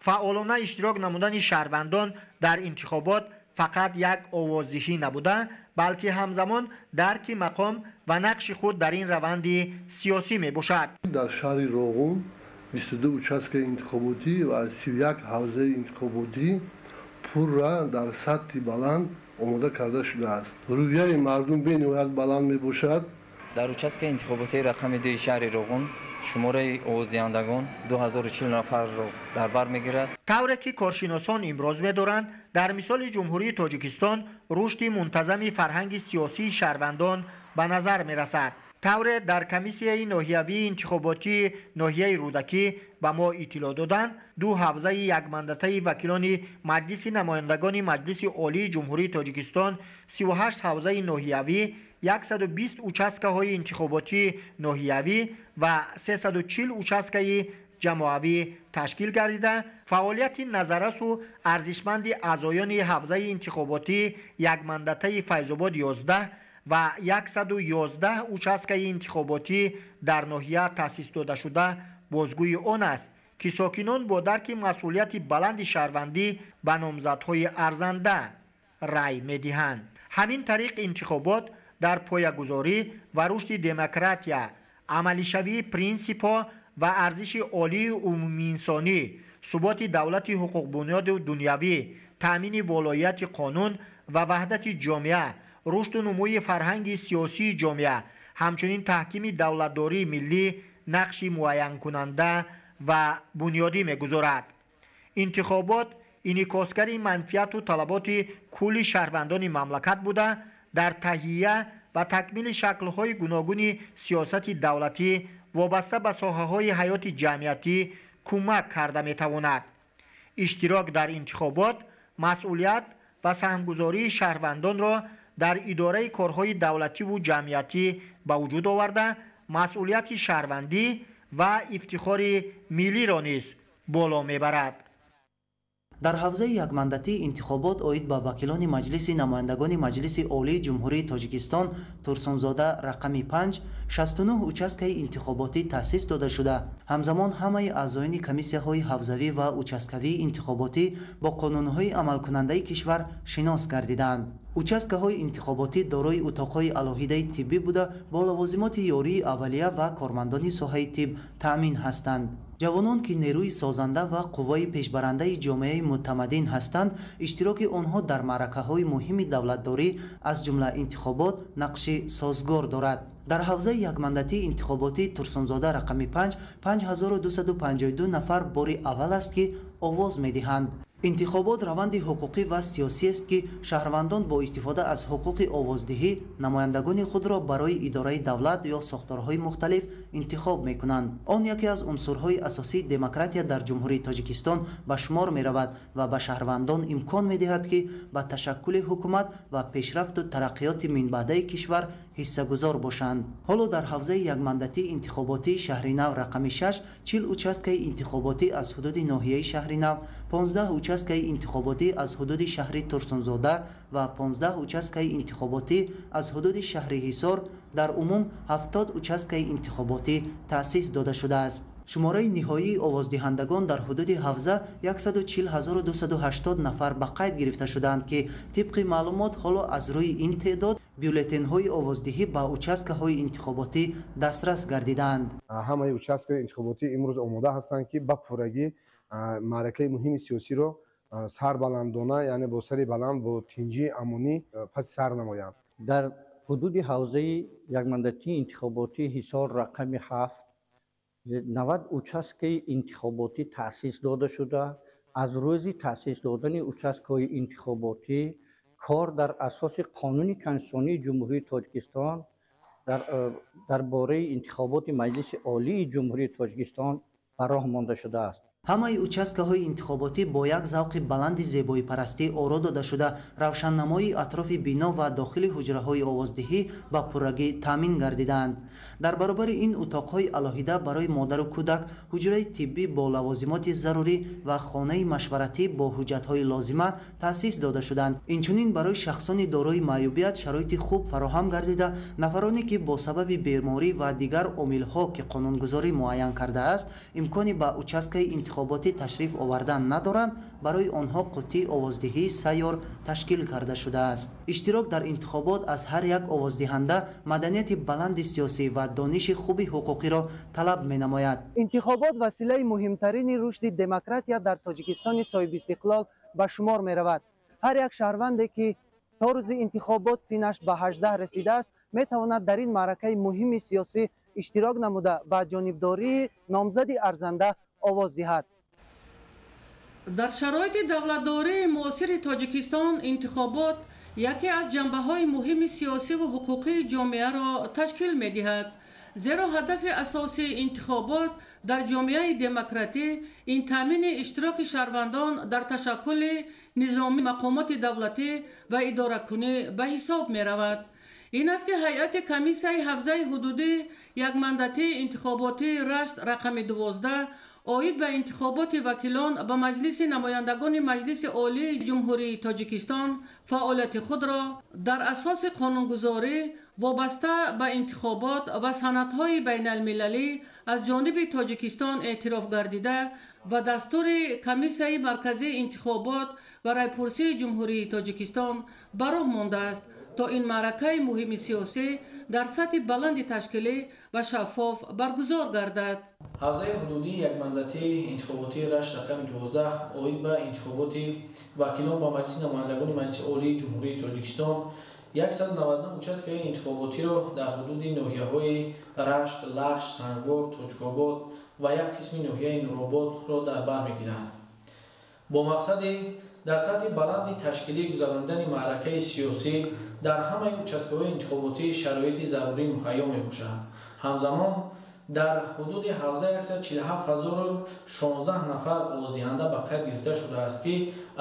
фаъолона иштирок намудани шаҳрвандон дар интихобот фақат як овоздиҳӣ набуда, балки ҳамзамон дарки мақом ва нақши худ дар ин раванди сиёсӣ мебошад. дар шаҳри Роғун 22 участкаи интихоботӣ ва 31 ҳавзаи интихоботӣ пурра дар сатҳи баланд омода карда шудааст. рӯҳияи мардум бениҳоят баланд мебошад. дар участки интихоботии рақами 2 шаҳри Роғун шумораи овоздиҳандагон 2040 нафарро дар бар мегирад. тавре ки коршиносон имроз медоранд, дар мисоли ҷумҳурии Тоҷикистон рушди мунтазами фарҳанги сиёсии шаҳрвандон ба назар мерасад. тавре дар комиссияи ноҳиявии интихоботии ноҳияи Рӯдакӣ ба мо иттилоъ доданд, 2 ҳавзаи якмандатаи вакилони маҷлиси намояндагони маҷлиси олии ҷумҳурии Тоҷикистон, 38 ҳавзаи ноҳиявӣ, 120 участкаҳои интихоботии ноҳиявӣ ва 340 участкаи ҷамоавӣ ташкил гардида, фаъолияти назарасу арзишманди аъзоёни ҳавзаи интихоботии якмандатаи Файзобод 11 ва 111 участкаи интихоботӣ дар ноҳия таъсис додашуда бозгӯи он аст, ки сокинон бо дарки масъулияти баланди шаҳрвандӣ ба номзадҳои арзанда рай медиҳанд. ҳамин тариқ интихобот дар поягузорӣ ва рушди демократия, амалишавии принсипҳо ва арзиши олии умумиинсонӣ, суботи давлати ҳуқуқбунёду дунявӣ, таъмини волоияти қонун ва ваҳдати ҷомеа, рушду нумӯи фарҳанги сиёсии ҷомеа, ҳамчунин таҳкими давлатдории миллӣ нақши муайянкунанда ва бунёдӣ мегузорад. интихобот инъикосгари манфиату талаботи кулли шаҳрвандони мамлакат буда, дар таҳия ва такмили шаклҳои гуногуни сиёсати давлатӣ вобаста ба соҳаҳои ҳаёти ҷамъиятӣ кӯмак карда метавонад. иштирок дар интихобот масъулият ва саҳмгузории шаҳрвандонро дар идораи корҳои давлативу ҷамъиятӣ ба вуҷуд оварда, масъулияти шаҳрвандӣ ва ифтихори миллиро низ боло мебарад. дар ҳавзаи якмандатии интихобот оид ба вакилони маҷлиси намояндагони маҷлиси олии ҷумҳурии Тоҷикистон Турсунзода рақами 5 69 участкаи интихоботӣ таъсис дода шуда, ҳамзамон ҳамаи аъзоёни комиссияҳои ҳавзавӣ ва участкавии интихоботӣ бо қонунҳои амалкунандаи кишвар шинос гардиданд. участкаҳои интихоботӣ дорои утоқҳои алоҳидаи тиббӣ буда бо лавозимоти ёрии аввалия ва кормандони соҳаи тиб таъмин ҳастанд. ҷавонон ки нерӯи созанда ва қувваи пешбарандаи ҷомеаи муътамадин ҳастанд, иштироки онҳо дар маъракаҳои муҳими давлатдорӣ аз ҷумла интихобот нақши созгор дорад. дар ҳавзаи якмандатии интихоботии Турсунзода рақами 5 5252 нафар бори аввал аст ки овоз медиҳанд. интихобот раванди ҳуқуқӣ ва сиёсӣ аст ки шаҳрвандон бо истифода аз ҳуқуқи овоздиҳӣ намояндагони худро барои идораи давлат ё сохторҳои мухталиф интихоб мекунанд. он яке аз унсурҳои асосии демократия дар ҷумҳурии Тоҷикистон ба шумор меравад ва ба шаҳрвандон имкон медиҳад ки ба ташаккули ҳукумат ва пешрафту тараққиёти минбаъдаи кишвар ҳиссагузор бошанд. ҳоло дар ҳавзаи якмандатии интихоботии шаҳри нав рақами 6 40 участкаи интихоботӣ аз ҳудуди ноҳияи шаҳри нав, 15 участкаи интихоботӣ аз ҳудуди шаҳри Турсунзода ва 15 участкаи интихоботӣ аз ҳудуди шаҳри Ҳисор, дар умум 70 участкаи интихоботӣ таъсис дода шудааст. шумораи ниҳоии овоздиҳандагон дар ҳудуди ҳавза 140280 нафар ба қайд гирифта шуданд ки тибқи маълумот ҳоло аз рӯи ин теъдод бюллетенҳои овоздиҳӣ ба участкаҳои интихоботӣ дастрас гардиданд. ҳамаи участкаҳои интихоботӣ имрӯз омода ҳастанд ки ба пуррагӣ маъракаи муҳими сиёсиро сарбаландона, яъне бо сари баланд бо тинҷии амонӣ паси сар намоянд. дар ҳудуди ҳавзаи якмандатии интихоботии ҳисор рақами 7 90 участкаи интихоботӣ таъсис дода шуда, аз рӯзи таъсис додани участкаҳои интихоботӣ кор дар асоси қонуни конститутсионии ҷумҳурии Тоҷикистон дар бораи интихоботи Маҷлиси Олии Ҷумҳурии Тоҷикистон ба роҳ монда шудааст. ҳамаи участкаҳои интихоботӣ бо як завқи баланди зебоипарастӣ оро дода шуда, равшаннамои атрофи бино ва дохили ҳуҷраҳои овоздиҳӣ ба пуррагӣ таъмин гардиданд. дар баробари ин утоқҳои алоҳида барои модару кӯдак, ҳуҷраи тиббӣ бо лавозимоти зарурӣ ва хонаи машваратӣ бо ҳуҷҷатҳои лозима таъсис дода шуданд. инчунин барои шахсони дорои маъюбият шароити хуб фароҳам гардида, нафароне ки бо сабаби беморӣ ва дигар омилҳо ки қонунгузорӣ муайян кардааст, имкони ба участкаи интихоботӣ ташриф овардан надоранд, барои онҳо қуттии овоздиҳии сайёр ташкил карда шудааст. иштирок дар интихобот аз ҳар як овоздиҳанда маданияти баланди сиёсӣ ва дониши хуби ҳуқуқиро талаб менамояд. интихобот василаи муҳимтарини рушди демократия дар Тоҷикистони соҳибистиқлол ба шумор меравад. ҳар як шаҳрванде ки то рӯзи интихобот синаш ба 18 расидааст, метавонад дар ин маъракаи муҳими сиёсӣ иштирок намуда ба ҷонибдории номзади арзанда овоз диҳад. дар шароити давлатдории муосири Тоҷикистон интихобот яке аз ҷанбаҳои муҳими сиёсӣ ва ҳуқуқии ҷомеаро ташкил медиҳад. зеро ҳадафи асосии интихобот дар ҷомеаи демократӣ ин таъмини иштироки шаҳрвандон дар ташаккули низоми мақомоти давлатӣ ва идоракунӣ ба ҳисоб меравад. ин аст ки ҳайати комиссияи ҳавзаи ҳудудӣ якмандатии интихоботии рашт рақами 12 оид ба интихоботи вакилон ба маҷлиси намояндагони Маҷлиси Олии Ҷумҳурии Тоҷикистон фаъолияти худро дар асоси қонунгузорӣ вобаста ба интихобот ва санадҳои байналмилалӣ аз ҷониби Тоҷикистон эътироф гардида ва дастури Комиссияи марказии интихобот ва райпурсии Ҷумҳурии Тоҷикистон ба роҳ мондааст, то ин маъракаи муҳими сиёсӣ дар сатҳи баланди ташкилӣ ва шаффоф баргузор гардад. ҳавзаи ҳудудии якмандатии интихоботии рашт рақами 12 оид ба интихоботи вакилон ба маҷлиси намояндагони Маҷлиси Олии Ҷумҳурии Тоҷикистон 199 участкаи интихоботиро дар ҳудуди ноҳияҳои Рашт, Лахш, Сангвор, Тоҷикобод ва як қисми ноҳияи Нурободро дар бар мегирад. бо мақсади дар сатҳи баланди ташкилӣ гузарондани маъракаи сиёсӣ дар ҳамаи участкаҳои интихоботӣ шароити зарурӣ муҳайё мебошад. ҳамзамон дар ҳудуди ҳавза 147016 нафар овоздиҳанда ба қайд гирифта шудааст ки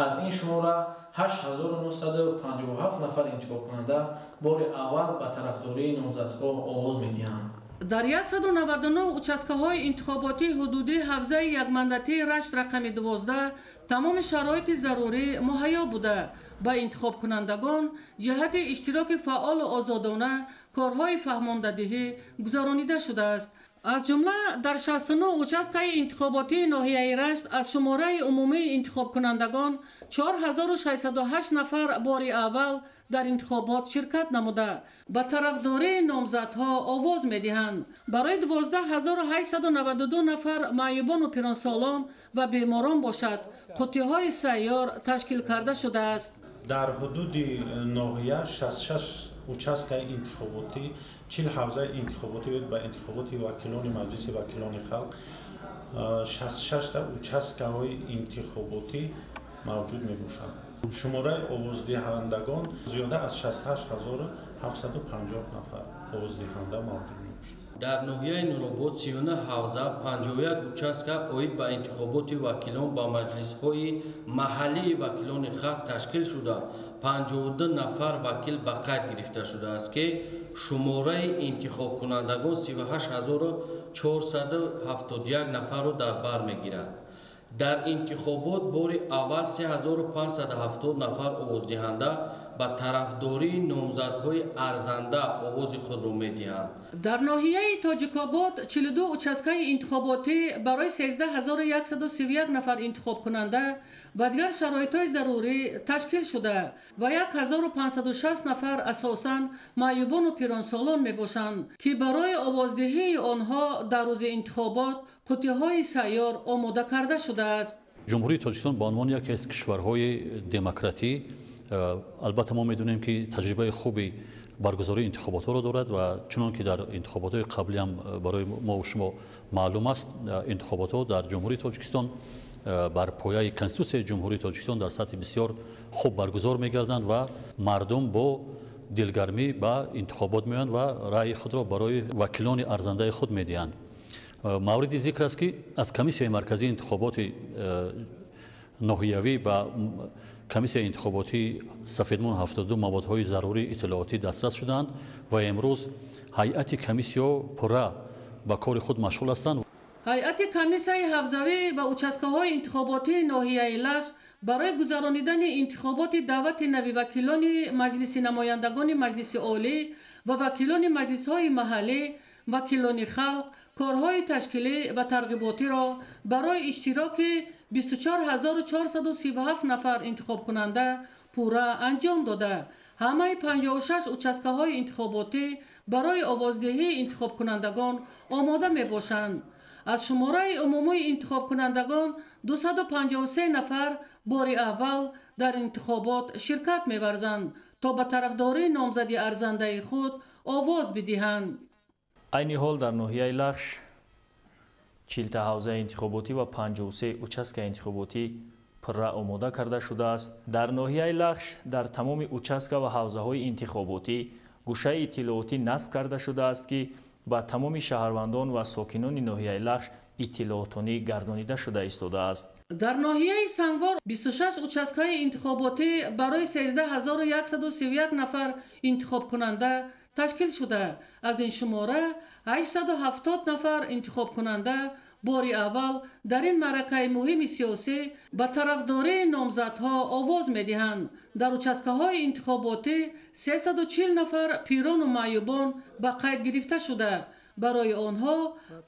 аз ин шумора 8957 нафар интихобкунанда бори аввал ба тарафдории номзадҳо овоз медиҳанд. дар 199 участкаҳои интихоботии ҳудудии ҳавзаи якмандатии рашт рақами 12 тамоми шароити зарурӣ муҳайё буда ба интихобкунандагон ҷиҳати иштироки фаъолу озодона корҳои фаҳмондадиҳӣ гузаронида шудааст. аз ҷумла дар 69 участкаи интихоботии ноҳияи Рашт аз шумораи умумии интихобкунандагон 4608 нафар бори аввал дар интихобот ширкат намуда ба тарафдории номзадҳо овоз медиҳанд. барои 12892 нафар маъюбону пиронсолон ва беморон бошад қуттиҳои сайёр ташкил карда шудааст. дар ҳудуди ноҳия 66 участкаи интихоботӣ 40 ҳавзаи интихоботӣ ба интихоботи вакилони маҷлиси вакилони халқ 66 та участкаҳои интихоботӣ мавҷуд мебошанд. шумораи овоздиҳандагон зиёда аз 68750 нафар овоздиҳанда мавҷуд мебошанд. дар ноҳияи Нуробод 39 ҳавза 51 участка оид ба интихоботи вакилон ба маҷлисҳои маҳаллии вакилони халқ ташкил шуда 52 нафар вакил ба қайд гирифта шудааст ки шумораи интихобкунандагон 38471 нафарро дар бар мегирад. дар интихобот бори аввал 3570 нафар овоздиҳанда ба тарафдории номзадҳои арзанда овози худро медиҳанд. дар ноҳияи тоҷикобод 42 участкаи интихоботӣ барои 13131 нафар интихобкунанда ба дигар шароитҳои зарурӣ ташкил шуда ва 1560 нафар асосан маъюбону пиронсолон мебошанд ки барои овоздиҳии онҳо дар рӯзи интихобот қуттиҳои сайёр омода карда шудааст. ҷумҳурии тоҷикистон ба унвони яке аз кишварҳои демократӣ албатта мо медонем ки таҷрибаи хуби баргузории интихоботҳоро дорад ва чунон ки дар интихоботҳои қаблӣ ҳам барои мо шумо маълум аст, интихоботҳо дар ҷумҳурии тоҷикистон бар пояи конститутсияи ҷумҳурии тоҷикистон дар сатҳи бисёр хуб баргузор мегарданд ва мардум бо дилгармӣ ба интихобот меоянд ва раъи худро барои вакилони арзандаи худ медиҳанд. мавриди зикр аст ки аз комиссияи марказии интихоботи ноҳиявӣ ба комиссияи интихоботии сафедмун 72 маводҳои зарурии иттилоотӣ дастрас шуданд ва имрӯз ҳайати комиссияҳо пурра ба кори худ машғул ҳастанд. ҳайати комиссияи ҳавзавӣ ва участкаҳои интихоботии ноҳияи Лахш барои гузаронидани интихоботи даъвати нави вакилони маҷлиси намояндагони маҷлиси олӣ ва вакилони маҷлисҳои маҳаллӣ, вакилони халқ, корҳои ташкилӣ ва тарғиботиро барои иштироки 24437 нафар интихобкунанда пурра анҷом дода, ҳамаи 56 участкаҳои интихоботӣ барои овоздиҳии интихобкунандагон омода мебошанд. аз шумораи умумии интихобкунандагон 253 нафар бори аввал дар интихобот ширкат меварзанд то ба тарафдории номзади арзандаи худ овоз бидиҳанд. айни ҳол дар ноҳияи Лахш 40 ҳавзаи интихоботӣ ва 53 участкаи интихоботӣ пурра омода карда шудааст. дар ноҳияи Лахш дар тамоми участка ва ҳавзаҳои интихоботӣ гӯшаи иттилоотӣ насб карда шудааст ки ба тамоми шаҳрвандон ва сокинони ноҳияи Лахш иттилоотонӣ гардонида шуда истодааст. дар ноҳияи Сангвор 26 участкаи интихоботӣ барои 13131 нафар интихобкунанда ташкил шуда, аз ин шумора 870 нафар интихобкунанда бори аввал дар ин маъракаи муҳими сиёсӣ ба тарафдории номзадҳо овоз медиҳанд. дар участкаҳои интихоботӣ 340 нафар пирону маъюбон ба қайд гирифта шуда барои онҳо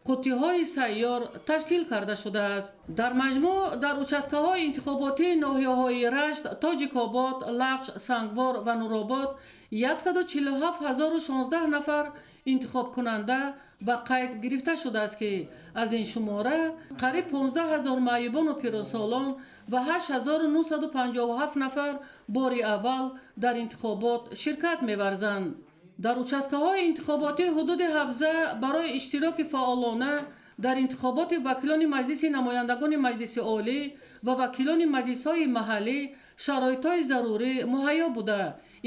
қуттиҳои сайёр ташкил карда шудааст. дар маҷмӯъ дар участкаҳои интихоботии ноҳияҳои Рашт, Тоҷикобод, Лахш, Сангвор ва Нуробод 147016 нафар интихобкунанда ба қайд гирифта шудааст ки аз ин шумора қариб 15000 маъюбону пиронсолон ва 8957 нафар бори аввал дар интихобот ширкат меварзанд. дар участкаҳои интихоботӣ ҳудуди ҳавза барои иштироки фаъолона дар интихоботи вакилони маҷлиси намояндагони маҷлиси олӣ ва вакилони маҷлисҳои маҳаллӣ шароитҳои зарурӣ муҳайё буда,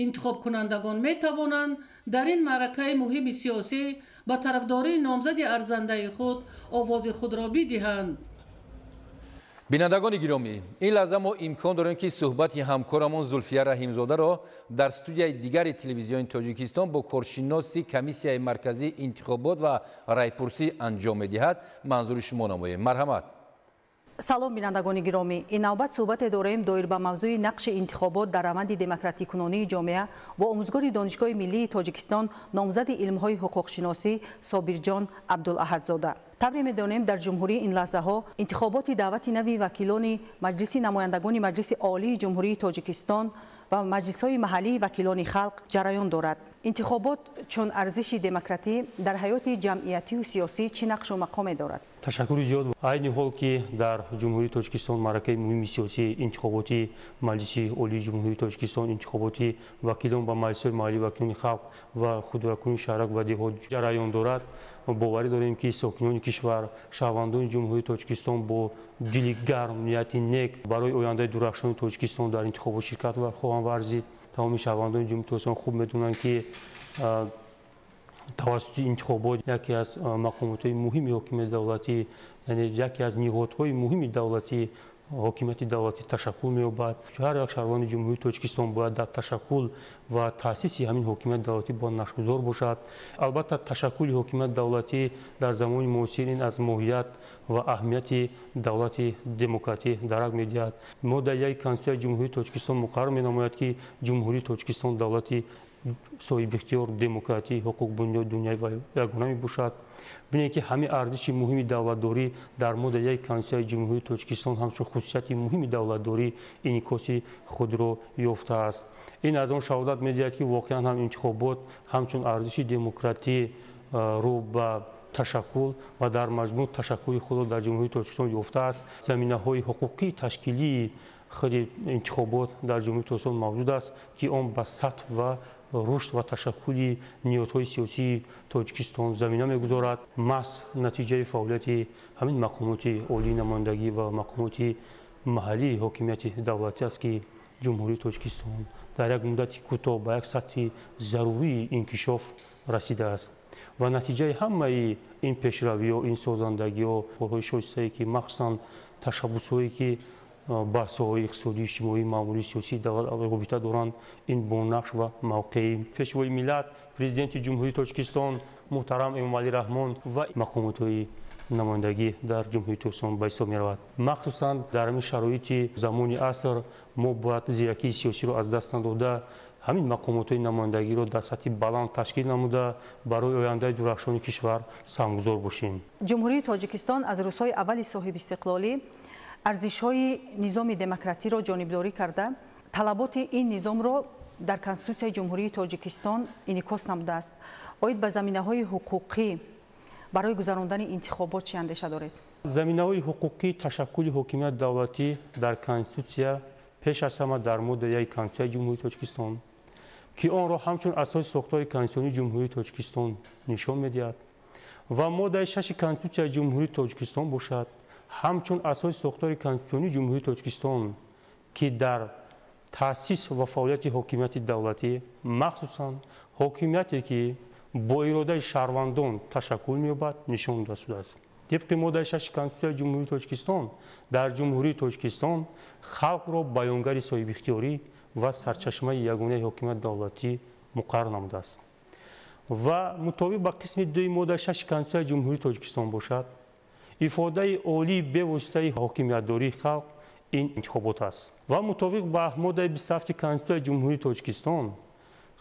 интихобкунандагон метавонанд дар ин маъракаи муҳими сиёсӣ ба тарафдории номзади арзандаи худ овози худро бидиҳанд. бинандагони гиромӣ, ин лаҳза мо имкон дорем ки суҳбати ҳамкорамон Зулфия Раҳимзодаро дар студияи дигари телевизиони Тоҷикистон бо коршиноси комиссияи марказии интихобот ва райпурсӣ анҷом медиҳад. манзури шумо намоем. марҳамат. салом бинандагони гиромӣ, ин навбат суҳбате дорем доир ба мавзӯи нақши интихобот дар раванди демократикунонии ҷомеа бо омӯзгори Донишгоҳи Миллии Тоҷикистон, номзади илмҳои ҳуқуқшиносӣ Собирҷон Абдулаҳадзода. тавре медонем дар ҷумҳурии ин лаҳзаҳо интихоботи даъвати нави вакилони маҷлиси намояндагони маҷлиси олии ҷумҳурии Тоҷикистон ва маҷлисҳои маҳаллии вакилони халқ ҷараён дорад. интихобот чун арзиши демократӣ дар ҳаёти ҷамъиятию сиёсӣ чӣ нақшу мақоме дорад? ташаккури зиёд. айни ҳол ки дар ҷумҳурии Тоҷикистон маъракаи муҳими сиёсӣ, интихоботи маҷлиси олии ҷумҳурии Тоҷикистон, интихоботи вакилон ба маҷлисҳои маҳаллии вакилони халқ ва худвакилони шаҳрак ва деҳот ҷараён дорад. боварӣ дорем ки сокинони кишвар, шаҳрвандони ҷумҳурии Тоҷикистон бо дили гарм, нияти нек барои ояндаи дурахшони Тоҷикистон дар интихобот ширкат хоҳанд варзид. тамоми шаҳрвандони ҷумҳурии Тоҷикистон хуб медонанд ки тавассути интихобот яке аз мақомотҳои муҳими ҳокимияти давлатӣ, яъне яке аз ниҳодҳои муҳими давлатӣ حکومت دولتی تشکل می‌یابد. هر یک شهروند جمهوری تاجیکستان باید در تشکل و تأسیس همین حکومت دولتی با نقش‌گذار باشد. البته تشکل حکومت دولتی در زمان معاصر این از ماهیت و اهمیت دولت دموکراتی درک می‌دهد. ماده 1 کنستیتوسیون جمهوری تاجیکستان مقرر می‌نماید که جمهوری تاجیکستان دولتی صاحب اختیار دموکراتی حقوق بنیاد دنیایی و یگانه میباشد. ببینید که همه ارزش مهم دولتداری در ماده 1 کنستیتوسیون جمهوری تاجیکستان همچون خصوصیت مهم دولتداری انعکاس خود را یافته است. این از آن شهادت می‌دهد که واقعا هم انتخابات همچون ارزش دموکراتی رو به تشکل و در مجموع تشکل خود را در جمهوری تاجیکستان یافته است. زمینه‌های حقوقی تشکیلی خود انتخابات در جمهوری تاجیکستان موجود است که آن به سطح و رشد و تشکل نیازهای سیاسی تاجیکستان زمینه می‌گذارد. محض نتیجه فعالیت همین مقامات عالی نمایندگی و مقامات محلی حاکمیت دولتی است که جمهوری تاجیکستان در یک مدت کوتاه به یک سطح ضروری انکشاف رسیده است و نتیجه همه این پیشروی‌ها، این سازندگی‌ها، کارهای شایسته‌ای که مخصوصاً تشبس‌هایی که بحث‌های اقتصادی، اجتماعی، معمولی سیاسی رابطه دارند، این با نقش و موقع پیشوای ملت پرزیدنت جمهوری تاجیکستان محترم امامعلی رحمان و مقامات نمایندگی در جمهوری تاجیکستان به حساب می‌رود. مخصوصاً در همین شرایط زمان عصر ما باید زیرکی سیاسی را از دست نداده همین مقامات نمایندگی را در سطح بلند تشکیل نموده برای آینده درخشان کشور سهمگذار باشیم. جمهوری تاجیکستان از روزهای اول صاحب استقلالی ارزش‌های نظام دموکراتی را جانبداری کرده، طلبات این نظام را در کنستیتوسیون جمهوری تاجیکستان انعکاس نموده است. آیا به زمینه‌های حقوقی برای گذراندن انتخابات چه اندیشه دارید؟ زمینه‌های حقوقی تشکل حکومت دولتی در کنستیتوسیون پیش از همه در ماده 1 کنستیتوسیون جمهوری تاجیکستان که آن را همچون اساس ساختار کنستیتوسیونی جمهوری تاجیکستان نشان می‌دهد و ماده 6 کنستیتوسیون جمهوری تاجیکستان باشد همچون اساس ساختار کنستیتوسیونی جمهوری تاجیکستان که در تأسیس و فعالیت حکومت دولتی مخصوصاً حکومتی که با اراده شهروندان تشکل می‌یابد نشان داده شده است. طبق ماده 6 کنستیتوسیون جمهوری تاجیکستان در جمهوری تاجیکستان خلق را بیانگر صاحب اختیاری و سرچشمه یگانه حکومت دولتی مقرر نموده است و مطابق با قسم 2 ماده 6 کنستیتوسیون جمهوری تاجیکستان باشد افاده عالی به واسطه حاکمیت‌داری خلق این انتخابات است و مطابق با ماده 27 کنستیتوسیون جمهوری تاجیکستان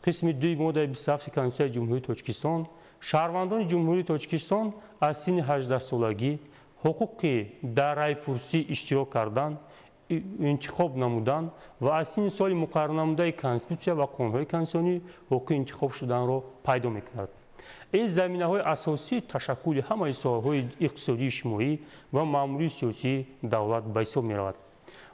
قسم 2 ماده 27 کنستیتوسیون جمهوری تاجیکستان شهروندان جمهوری تاجیکستان از سن 18 سالگی حقوق در رای‌پرسی اشتراک کردن، انتخاب نمودن و از سن سال مقرر نموده کنستیتوسیون و قانون‌های کنستیتوسیونی حقوق انتخاب شدن را پیدا می‌کند. این زمینه‌های اساسی تشکل همه ساحه‌های اقتصادی، اجتماعی و معمولی سیاسی دولت به حساب می‌رود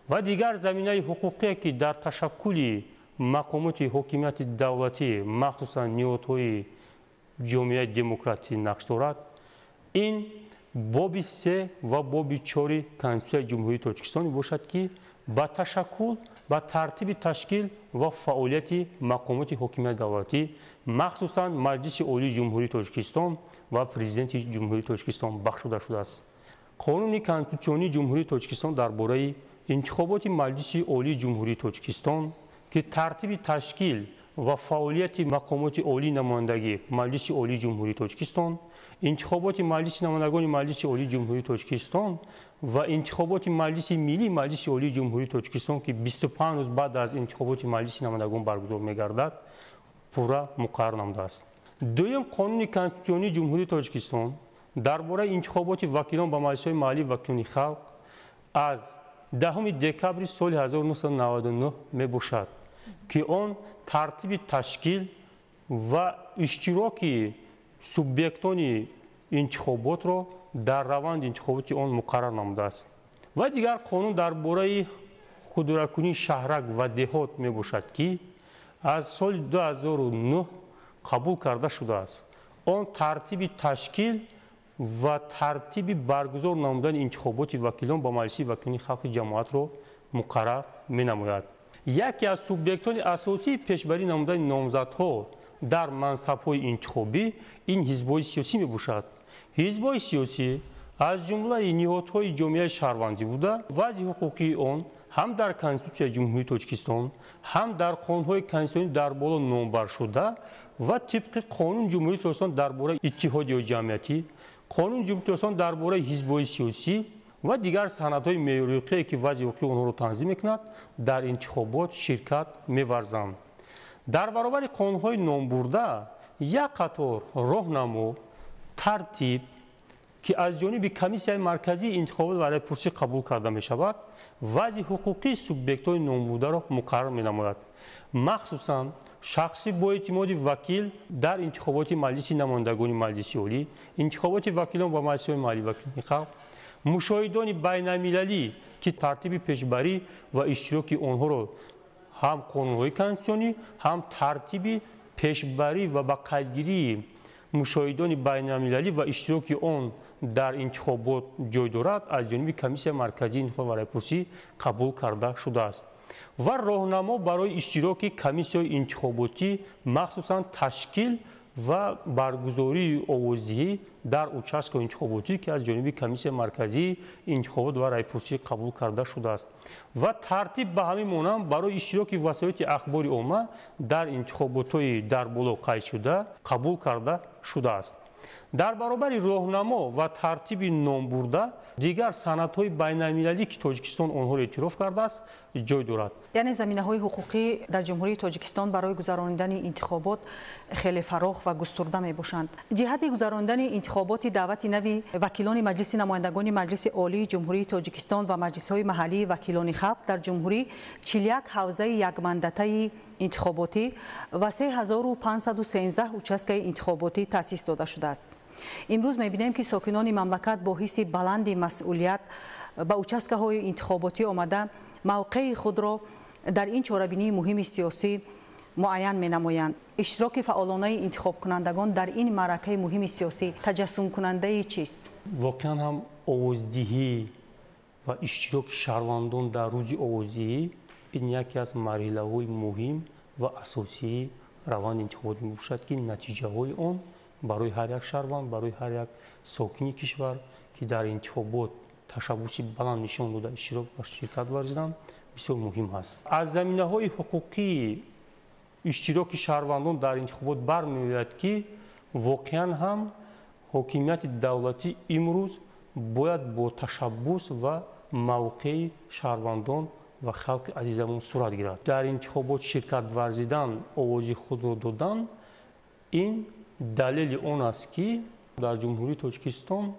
و دیگر زمینه حقوقی که در تشکل مقامات حکومت دولتی مخصوصاً نیازهای جامعه دموکراتی نقش دارد. این باب 3 و باب 4 کنستیتوسیون جمهوری تاجیکستان باشد که با تشکل با ترتیب تشکیل و فعالیت مقامات حکومت دولتی مخصوصاً مجلس عالی جمهوری تاجیکستان و پرزیدنت جمهوری تاجیکستان بخشیده شده است. قانون کنستیتوسیونی جمهوری تاجیکستان درباره انتخابات مجلس عالی جمهوری تاجیکستان که ترتیب تشکیل و فعالیت مقامات عالی نمایندگی مجلس عالی جمهوری تاجیکستان، انتخابات مجلس نمایندگان مجلس عالی جمهوری تاجیکستان و انتخابات مجلس ملی مجلس عالی جمهوری تاجیکستان که 25 روز بعد از انتخابات مجلس نمایندگان برگزار می‌گردد پورا مقرر نموده است. دوم قانون کنستیتوسیونی جمهوری تاجیکستان درباره انتخابات وکیلان به مجلس‌های محلی وکیلان خلق از 10 دکبر سال 1999 میباشد که آن ترتیب تشکیل و اشتراک سوبیکتان انتخابات را در روند انتخابات آن مقرر نموده است و دیگر قانون درباره خودروکنی شهرک و دهات میباشد که از سال 2009 قبول کرده شده است. آن ترتیب تشکیل و ترتیب برگزار نمودن انتخابات وکیلان با مجلس وکیلان خلق جماعت را مقرر می‌نماید. یکی از سوبیکتان اساسی پیشبری نمودن نامزدها در منصب‌های انتخابی این حزب‌های سیاسی میباشد. حزب‌های سیاسی از جمله نهادهای جامعه شهروندی بوده وضع حقوقی آن هم در کنستیتوسیای جمهوری تاجیکستان هم در قانونهای کنستیتوسیونی در بالا نامبر شده و طبق قانون جمهوری تاجیکستان درباره اتحادیه جمعیتی، قانون جمهوری تاجیکستان درباره حزب‌های سیاسی و دیگر سندهای معیاری که وضع حقوقی آنها را تنظیم می‌کند در انتخابات شرکت می‌ورزند. در برابر قانونهای نامبرده یک قطار راهنما ترتیب که از جانب کمیسیون مرکزی انتخابات برای پرسی قبول کرده می شود وضع حقوقی سوبیکت‌های نامبرده را مقرر می نماید. مخصوصاً شخصی با اعتماد وکیل در انتخابات مجلس نمایندگان مجلس عالی، انتخابات وکیلان و مجلس محلی وکیلان خلق، مشاهدان بین المللی که ترتیب پیشبری و اشتراک آنها را هم قانون‌های کنستیتوسیونی هم ترتیب پیشبری و با قیدگیری مشاهدان بین المللی و اشتراک آن در انتخابات جای دارد از جانب کمیسیون مرکزی انتخابات برای پرسی قبول کرده شده است و راهنما برای اشتراک کمیسیون انتخاباتی مخصوصاً تشکیل و برگزاری آوازدهی در اوچاسک انتخاباتی که از جانب کمیسیون مرکزی انتخابات برای پرسی قبول کرده شده است و ترتیب به همین مانند برای اشتراک وسایل اخباری عامه در انتخابات‌های در بالا قید شده قبول کرده شده است. در برابر راهنما و ترتیب نامبرده دیگر سندهای بین المللی که تاجیکستان آنها را اعتراف کرده است جای دارد. یعنی زمینه‌های حقوقی در جمهوری تاجیکستان برای گذراندن انتخابات خیلی فراخ و گسترده میباشند. جهت گذراندن انتخابات دعوت نوی وکیلان مجلس نمایندگان مجلس عالی جمهوری تاجیکستان و مجلس‌های محلی وکیلان خلق در جمهوری 41 حوزه یک منطقه انتخاباتی و 3513 اوچاسک انتخاباتی تأسیس داده شده است. امروز می‌بینیم که ساکنان مملکت با حس بلند مسئولیت به اوچاسک‌های انتخاباتی آمده موقع خود را در این چاره‌بینی مهم سیاسی معین می‌نمایند. اشتراک فعالانه انتخاب کنندگان در این معرکه مهم سیاسی تجسم کننده چیست؟ واقعا هم آوازدهی و اشتراک شهروندان در روز آوازدهی این یکی از مرحله‌های مهم و اساسی روند انتخابات میباشد که نتیجه های آن برای هر یک شهروند برای هر یک ساکن کشور که در انتخابات تشبوس بلند نشان داده اشتراک و شرکت ورزیدند بسیار مهم است. از زمینه‌های حقوقی اشتراک شهروندان در انتخابات برمی‌آید که واقعا هم حاکمیت دولتی امروز باید با تشبوس و موقع شهروندان و خلق عزیزمون صورت گیرد. در انتخابات شرکت ورزیدن، آواز خود را دادن، این دلیل آن است که در جمهوری تاجیکستان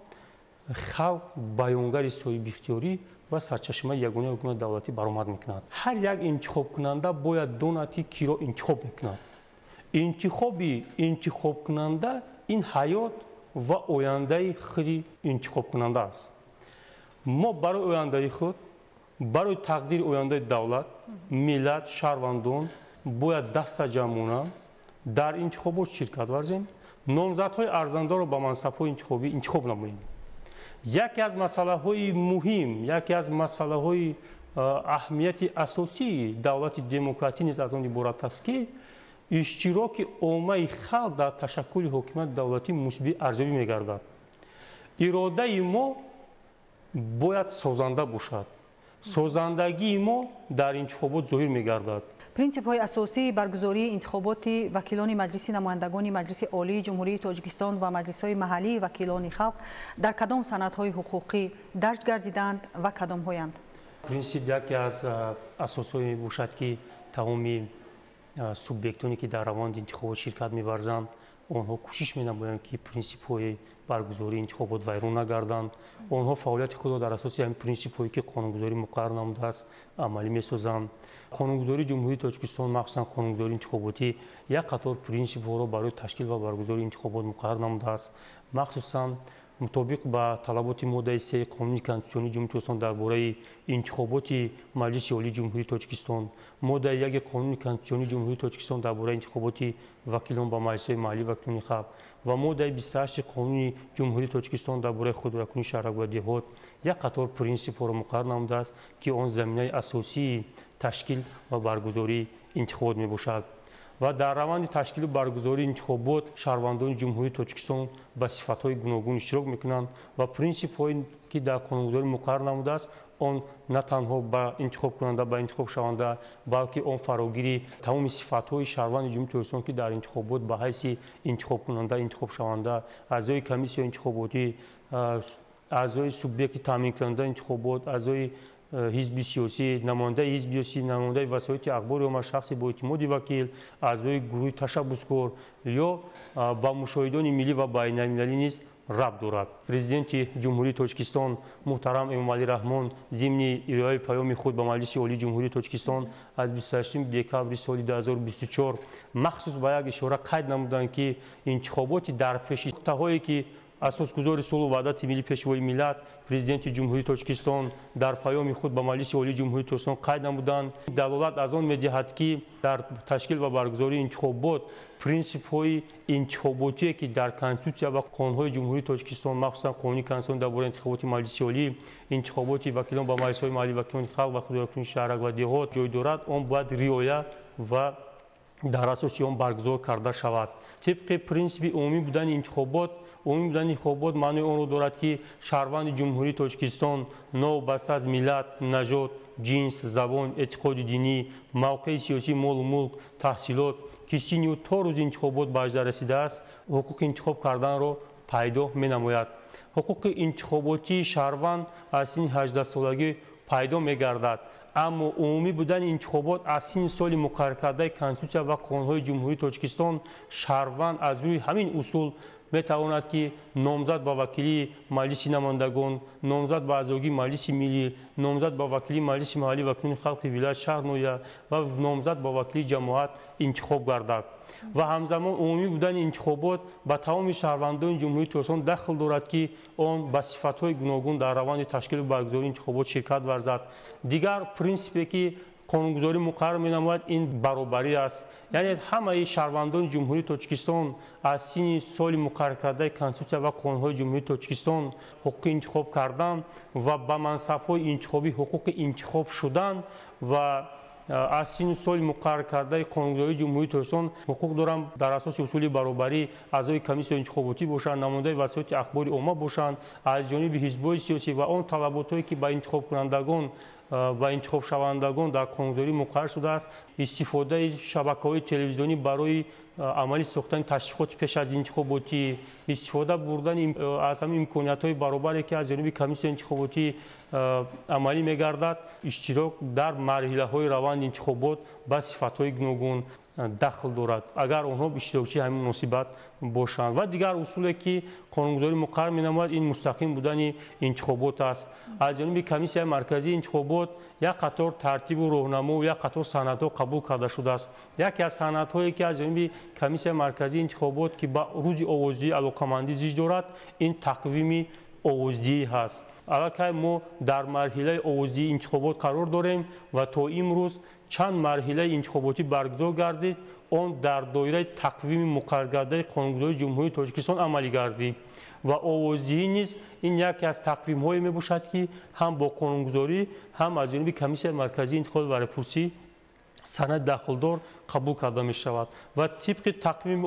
خلق بیانگر صاحب اختیاری و سرچشمه یگانه حکومت دولتی برآمد میکند. هر یک انتخاب کننده باید داند که کی را انتخاب میکند. انتخاب کننده این حیات و آینده خود انتخاب کننده است. ما برای آینده خود برای تقدیر آینده دولت، ملت، شهروندان باید دست جمع در انتخابات شرکت ورزیم. نامزدهای ارزنده را به منصب‌های انتخابی انتخاب نماییم. یکی از مسائل مهم، یکی از مسائل اهمیت اساسی دولت دموکراتی نیز از آن عبارت است که اشتراک عامه خلق در تشکل حکومت دولتی مثبت ارزیابی می‌گردد. اراده ما باید سازنده باشد. سازندگی ما در انتخابات ظاهر می‌گردد. پرینسیپ‌های اساسی برگزاری انتخابات وکیلان مجلس نمایندگان مجلس عالی جمهوری تاجیکستان و مجلس‌های محلی وکیلان خلق در کدام سندهای حقوقی درج گردیدند و کدام‌هایند؟ پرینسیپ یکی از اساس‌های باشد که تمامی سوبیکتانی که در روند انتخابات شرکت می‌ورزند آنها کوشش می‌نمایند که پرینسیپ‌های برگزاری انتخابات ویران نگردند. آنها فعالیت خود را در اساس این پرینسیپ‌هایی که قانونگذاری مقرر نموده است عملی می‌سازند. قانونگذاری جمهوری تاجیکستان مخصوصاً قانونگذاری انتخاباتی یک قطار پرینسیپ‌ها را برای تشکیل و برگزاری انتخابات مقرر نموده است. مخصوصاً مطابق با طلبات ماده 3 قانون کنستیتوسیونی جمهوری تاجیکستان درباره انتخابات مجلس عالی جمهوری تاجیکستان، ماده 1 قانون کنستیتوسیونی جمهوری تاجیکستان درباره انتخابات وکیلان با مجلس محلی وکیلان خلق و ماده 28 قانون جمهوری تاجیکستان درباره خودرکنی شهرک و دهات یک قطار پرینسیپ‌ها را مقرر نموده است که آن زمینه اساسی تشکیل و برگزاری انتخابات میباشد. و در روند تشکیل برگزاری انتخابات شهروندان جمهوری تاجیکستان به صفت‌های گوناگون اشتراک میکنند و پرینسیپ‌هایی که در قانونگذاری مقرر نموده است آن نه تنها به انتخاب کننده به انتخاب شونده بلکه آن فراگیری تمام صفت‌های شهروند جمهوری تاجیکستان که در انتخابات به حیث انتخاب کننده انتخاب شونده اعضای کمیسیون انتخاباتی اعضای سوبیکت تامین کننده انتخابات اعضای حزب سیاسی نماینده حزب سیاسی نماینده وسایل اخبار یا شخص با اعتماد وکیل اعضای گروه تشبسکار یا با مشاهدان ملی و بین‌المللی نیز ربط دارد. پرزیدنت جمهوری تاجیکستان محترم امامعلی رحمان ضمن ارائه پیام خود به مجلس عالی جمهوری تاجیکستان از 28 دکبر سال 2024 مخصوص به یک اشاره قید نمودند که انتخابات در پیش تاهایی که اساسگذار صلح و وحدت ملی پیشوای ملت پرزیدنت جمهوری تاجیکستان در پیام خود به مجلس عالی جمهوری تاجیکستان قید نمودند دلالت از آن می‌دهد که در تشکیل و برگزاری انتخابات پرینسیپ‌های انتخاباتی که در کنستیتوسیون و قانون‌های جمهوری تاجیکستان مخصوصا قانون کنستیتوسیون درباره انتخابات مجلس عالی انتخابات وکیلان به مجلس‌های محلی وکیلان خلق و خدمت‌کنندگان شهرک و دهات جای دارد آن باید رعایت و در اساس آن برگزار کرده شود طبق پرینسیپ عمومی بودن انتخابات معنی آن را دارد که شهروند جمهوری تاجیکستان نو بس از ملت، نژاد، جنس، زبان، اعتقاد دینی، موقع سیاسی، مال و ملک، تحصیلات کسی نیو تا روز انتخابات به اجرا رسیده است حقوق انتخاب کردن را پیدا می‌نماید. حقوق انتخاباتی شهروند از سن 18 سالگی پیدا می‌گردد اما عمومی بودن انتخابات از سن سال مقرر کرده کنستیتوسیون و قانون‌های جمهوری تاجیکستان شهروند از روی همین اصول می‌تواند که نامزد به وکیلی مجلس نمایندگان، نامزد به اعضایی مجلس ملی، نامزد به وکیلی مجلس محلی وکیلان خلق ولایت شهر نویه و نامزد به وکیلی جماعت انتخاب گردد و همزمان عمومی بودن انتخابات به تمام شهروندان جمهوری تاجیکستان دخل دارد که آن به صفت‌های گوناگون در روند تشکیل و برگزاری انتخابات شرکت ورزد. دیگر پرینسیپی که قانونگذاری مقرر می‌نماید این برابری است یعنی همه شهروندان جمهوری تاجیکستان از سن سال مقرر کرده کنستیتوسیون و قانون‌های جمهوری تاجیکستان حقوق انتخاب کردن و به منصب‌های انتخابی حقوق انتخاب شدن و از سن سال مقرر کرده قانونگذاری جمهوری تاجیکستان حقوق دارند در اساس اصول برابری اعضای کمیسیون انتخاباتی باشند نماینده وسایل اخبار عامه باشند از جانب حزب‌های سیاسی و آن طلبات‌هایی که به انتخاب کنندگان و انتخاب شوندگان در قانونگذاری مقرر شده است استفاده شبکه‌های تلویزیونی برای عملی ساختن تشریفات پیش از انتخاباتی استفاده بردن از همین امکانیت‌های برابری که از جانب کمیسیون انتخاباتی عملی می‌گردد اشتراک در مرحله‌های روند انتخابات با صفت‌های گوناگون دخل دارد اگر آنها اشتراکچی همین مناسبت باشند و دیگر اصولی که قانونگذاری مقرر می‌نماید این مستقیم بودن انتخابات است از جانب کمیسیون مرکزی انتخابات یک قطار ترتیب و راهنما و یک قطار سندها قبول کرده شده است یکی از سندهایی که از جانب کمیسیون مرکزی انتخابات که با روز آوازدهی علاقه‌مندی زیج دارد این تقویم آوازدهی هست الان ما در مرحله آوازدهی انتخابات قرار داریم و تا امروز چند مرحله انتخاباتی برگزار گردید آن در دایره تقویم مقرر کرده قانونگذاری جمهوری تاجیکستان عملی گردید و آوازدهی نیز این یکی از تقویم‌هایی میباشد که هم با قانونگذاری هم از جانب کمیسیون مرکزی انتخابات و رای‌پرسی سند داخلدار قبول کرده می شود و طبق تقویم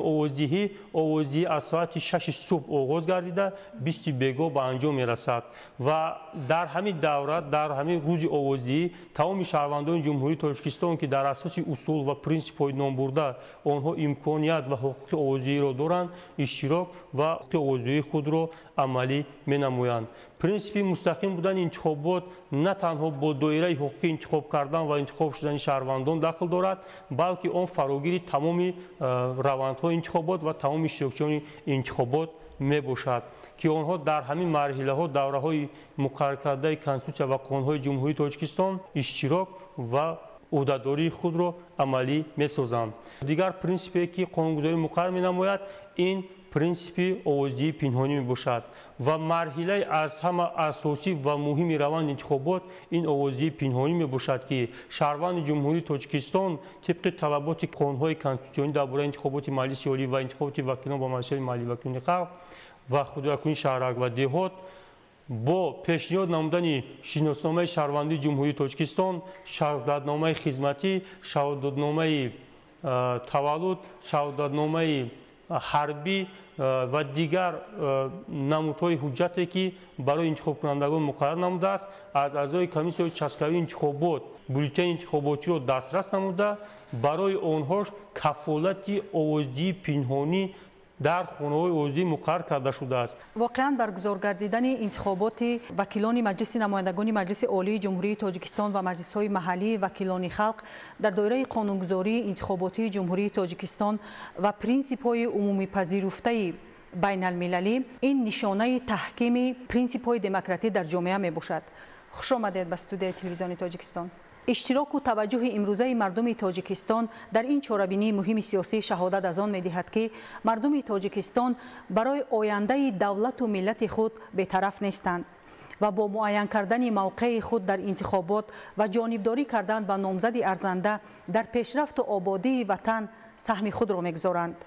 آوازدهی از ساعت 6 صبح آغاز گردیده 20 بیگاه به انجام می رسد و در همین دوره در همین روز آوازدهی تمام شهروندان جمهوری تاجیکستان که در اساس اصول و پرینسیپ‌های نام برده آنها امکانیت و حقوق آوازدهی را دارند اشتراک و حقوق آوازدهی خود را عملی می نمایند پرینسیپ مستقیم بودن انتخابات نه تنها با دایره حقوق انتخاب کردن و انتخاب شدن شهروندان داخل دارد بلکه آن فراگیری تمام روندهای انتخابات و تمام اشتراکچیان انتخابات می باشد که آنها در همین مرحله ها دوره های مقرر کرده کنستیتوسیون و قانون‌های جمهوری تاجیکستان اشتراک و عهده‌داری خود را عملی می سازند. دیگر پرینسیپی که قانونگذاری مقرر می نماید این پرینسیپ آوازدهی پنهانی می باشد و مرحله از همه اساسی و مهم روند انتخابات این آوازدهی پنهانی می باشد که شهروند جمهوری تاجیکستان طبق طلبات قانون‌های کنستیتوسیونی درباره انتخابات مجلس عالی و انتخابات وکیلان با مجلس محلی وکیلان خلق و خودروکونی شهرک و دهات با پیشنهاد نمودن شناسنامه شهروندی جمهوری تاجیکستان، شهادتنامه خدمتی، شهادتنامه таваллуд шаҳодатномаи ҳарбӣ ва дигар намудҳои ҳуҷҷате ки барои интихобкунандагон муқаррар намудааст аз аъзои комиссияи участкавии интихобот бюллетени интихоботиро дастрас намуда барои онҳош кафолати овоздиҳии пинҳонӣ дар хонаҳои овоздиҳӣ муқаррар карда шудааст. воқеан баргузор гардидани интихоботи вакилони маҷлиси намояндагони маҷлиси олии ҷумҳурии тоҷикистон ва маҷлисҳои маҳаллии вакилони халқ дар доираи қонунгузории интихоботии ҷумҳурии тоҷикистон ва принсипҳои умумипазируфтаи байналмилалӣ ин нишонаи таҳкими принсипҳои демократӣ дар ҷомеа мебошад. хуш омадед ба студияи телевизиони тоҷикистон. иштироку таваҷҷуҳи имрӯзаи мардуми тоҷикистон дар ин чорабинии муҳими сиёсӣ шаҳодат аз он медиҳад ки мардуми тоҷикистон барои ояндаи давлату миллати худ бетараф нестанд ва бо муайян кардани мавқеи худ дар интихобот ва ҷонибдорӣ кардан ба номзади арзанда дар пешрафту ободии ватан саҳми худро мегузоранд.